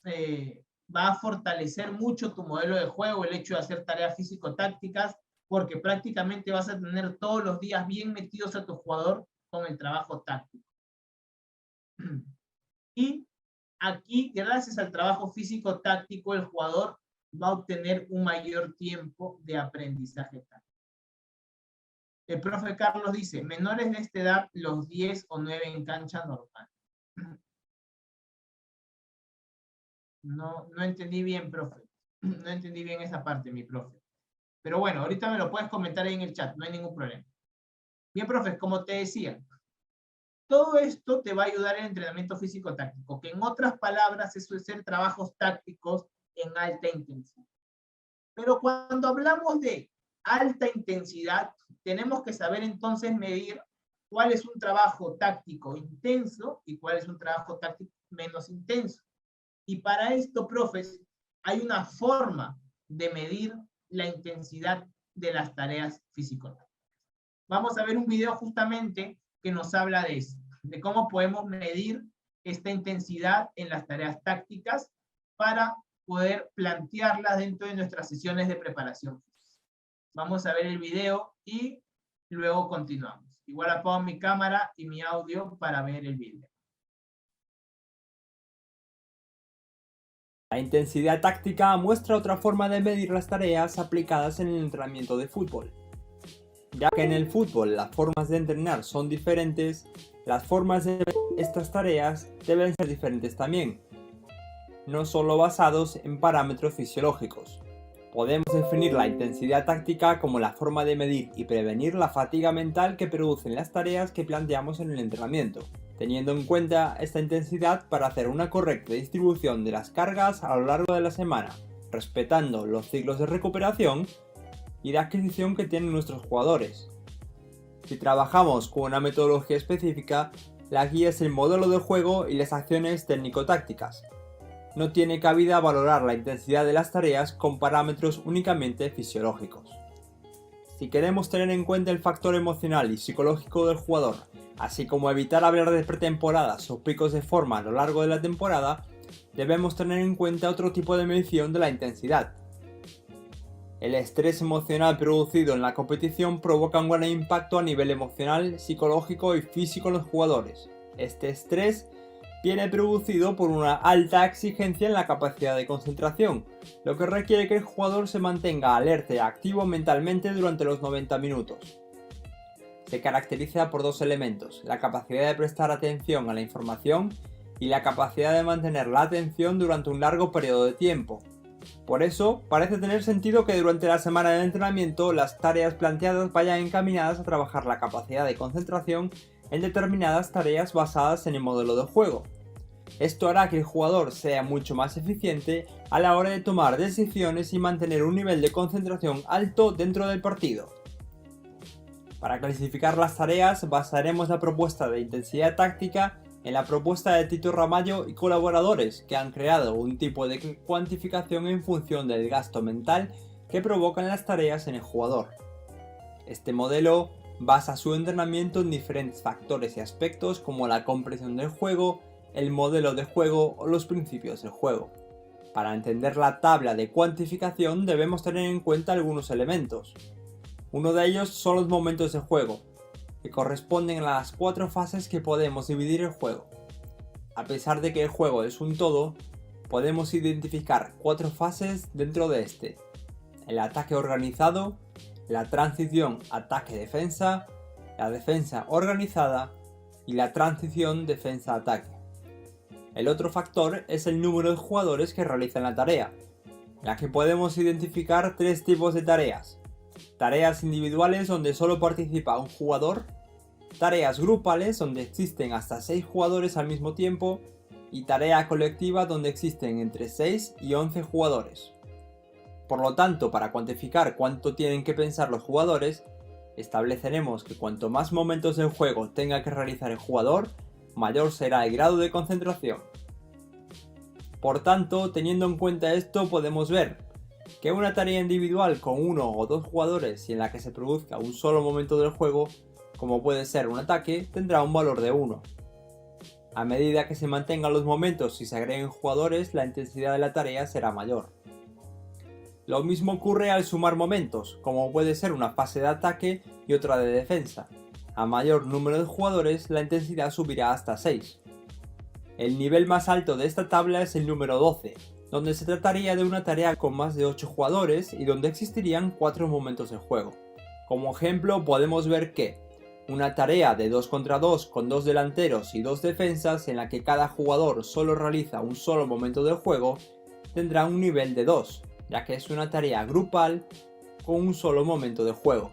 A: va a fortalecer mucho tu modelo de juego el hecho de hacer tareas físico-tácticas, porque prácticamente vas a tener todos los días bien metidos a tu jugador con el trabajo táctico. Y aquí, gracias al trabajo físico-táctico, el jugador va a obtener un mayor tiempo de aprendizaje táctico. El profe Carlos dice, menores de esta edad, los 10 o 9 en cancha normal. No entendí bien, profe. No entendí bien esa parte, mi profe. Pero bueno, ahorita me lo puedes comentar ahí en el chat, no hay ningún problema. Bien, profe, como te decía, todo esto te va a ayudar en el entrenamiento físico-táctico, que en otras palabras es hacer trabajos tácticos en alta intensidad. Pero cuando hablamos de alta intensidad, tenemos que saber entonces medir cuál es un trabajo táctico intenso y cuál es un trabajo táctico menos intenso. Y para esto, profes, hay una forma de medir la intensidad de las tareas físico-tácticas. Vamos a ver un video justamente que nos habla de eso, de cómo podemos medir esta intensidad en las tareas tácticas para poder plantearlas dentro de nuestras sesiones de preparación. Vamos a ver el video y luego continuamos. Igual apago mi cámara y mi audio para ver el video.
I: La intensidad táctica muestra otra forma de medir las tareas aplicadas en el entrenamiento de fútbol. Ya que en el fútbol las formas de entrenar son diferentes, las formas de ver estas tareas deben ser diferentes también, no solo basados en parámetros fisiológicos. Podemos definir la intensidad táctica como la forma de medir y prevenir la fatiga mental que producen las tareas que planteamos en el entrenamiento, teniendo en cuenta esta intensidad para hacer una correcta distribución de las cargas a lo largo de la semana, respetando los ciclos de recuperación y de adquisición que tienen nuestros jugadores. Si trabajamos con una metodología específica, la guía es el modelo de juego y las acciones técnico-tácticas. No tiene cabida valorar la intensidad de las tareas con parámetros únicamente fisiológicos. Si queremos tener en cuenta el factor emocional y psicológico del jugador, así como evitar hablar de pretemporadas o picos de forma a lo largo de la temporada, debemos tener en cuenta otro tipo de medición de la intensidad. El estrés emocional producido en la competición provoca un gran impacto a nivel emocional, psicológico y físico en los jugadores. Este estrés viene producido por una alta exigencia en la capacidad de concentración, lo que requiere que el jugador se mantenga alerta y activo mentalmente durante los 90 minutos. Se caracteriza por dos elementos: la capacidad de prestar atención a la información y la capacidad de mantener la atención durante un largo periodo de tiempo. Por eso, parece tener sentido que durante la semana de entrenamiento las tareas planteadas vayan encaminadas a trabajar la capacidad de concentración en determinadas tareas basadas en el modelo de juego. Esto hará que el jugador sea mucho más eficiente a la hora de tomar decisiones y mantener un nivel de concentración alto dentro del partido. Para clasificar las tareas, basaremos la propuesta de intensidad táctica en la propuesta de Tito Ramallo y colaboradores, que han creado un tipo de cuantificación en función del gasto mental que provocan las tareas en el jugador. Este modelo basa su entrenamiento en diferentes factores y aspectos como la comprensión del juego, el modelo de juego o los principios del juego. Para entender la tabla de cuantificación debemos tener en cuenta algunos elementos. Uno de ellos son los momentos de juego, que corresponden a las 4 fases que podemos dividir el juego. A pesar de que el juego es un todo, podemos identificar 4 fases dentro de este: el ataque organizado, la transición ataque-defensa, la defensa organizada y la transición defensa-ataque. El otro factor es el número de jugadores que realizan la tarea, en la que podemos identificar 3 tipos de tareas: tareas individuales donde solo participa un jugador, tareas grupales donde existen hasta 6 jugadores al mismo tiempo y tarea colectiva donde existen entre 6 y 11 jugadores. Por lo tanto, para cuantificar cuánto tienen que pensar los jugadores, estableceremos que cuanto más momentos del juego tenga que realizar el jugador, mayor será el grado de concentración. Por tanto, teniendo en cuenta esto, podemos ver que una tarea individual con 1 o 2 jugadores y en la que se produzca un solo momento del juego, como puede ser un ataque, tendrá un valor de 1. A medida que se mantengan los momentos y se agreguen jugadores, la intensidad de la tarea será mayor. Lo mismo ocurre al sumar momentos, como puede ser una fase de ataque y otra de defensa. A mayor número de jugadores, la intensidad subirá hasta 6. El nivel más alto de esta tabla es el número 12, donde se trataría de una tarea con más de 8 jugadores y donde existirían 4 momentos de juego. Como ejemplo, podemos ver que una tarea de 2 contra 2 con 2 delanteros y 2 defensas en la que cada jugador solo realiza un solo momento del juego tendrá un nivel de 2, ya que es una tarea grupal con un solo momento de juego.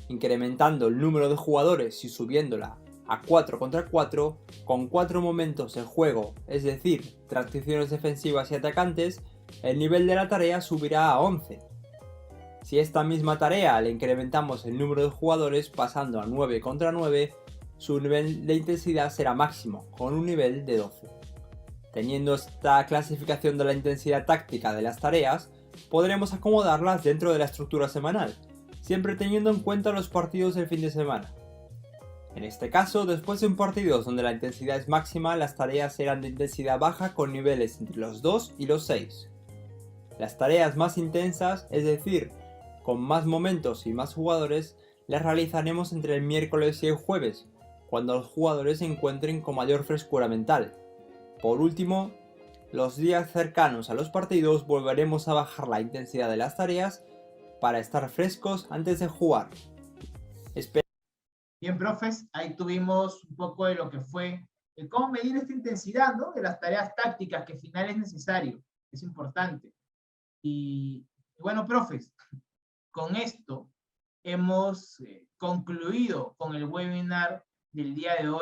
I: Incrementando el número de jugadores y subiéndola a 4 contra 4, con 4 momentos de juego, es decir, transiciones defensivas y atacantes, el nivel de la tarea subirá a 11. Si esta misma tarea le incrementamos el número de jugadores pasando a 9 contra 9, su nivel de intensidad será máximo, con un nivel de 12. Teniendo esta clasificación de la intensidad táctica de las tareas, podremos acomodarlas dentro de la estructura semanal, siempre teniendo en cuenta los partidos del fin de semana. En este caso, después de un partido donde la intensidad es máxima, las tareas serán de intensidad baja con niveles entre los 2 y los 6. Las tareas más intensas, es decir, con más momentos y más jugadores, las realizaremos entre el miércoles y el jueves, cuando los jugadores se encuentren con mayor frescura mental. Por último, los días cercanos a los partidos volveremos a bajar la intensidad de las tareas para estar frescos antes de jugar.
A: Bien, profes, ahí tuvimos un poco de lo que fue cómo medir esta intensidad, ¿no?, de las tareas tácticas, que al final es necesario, es importante. Y Y bueno, profes, con esto hemos concluido con el webinar del día de hoy.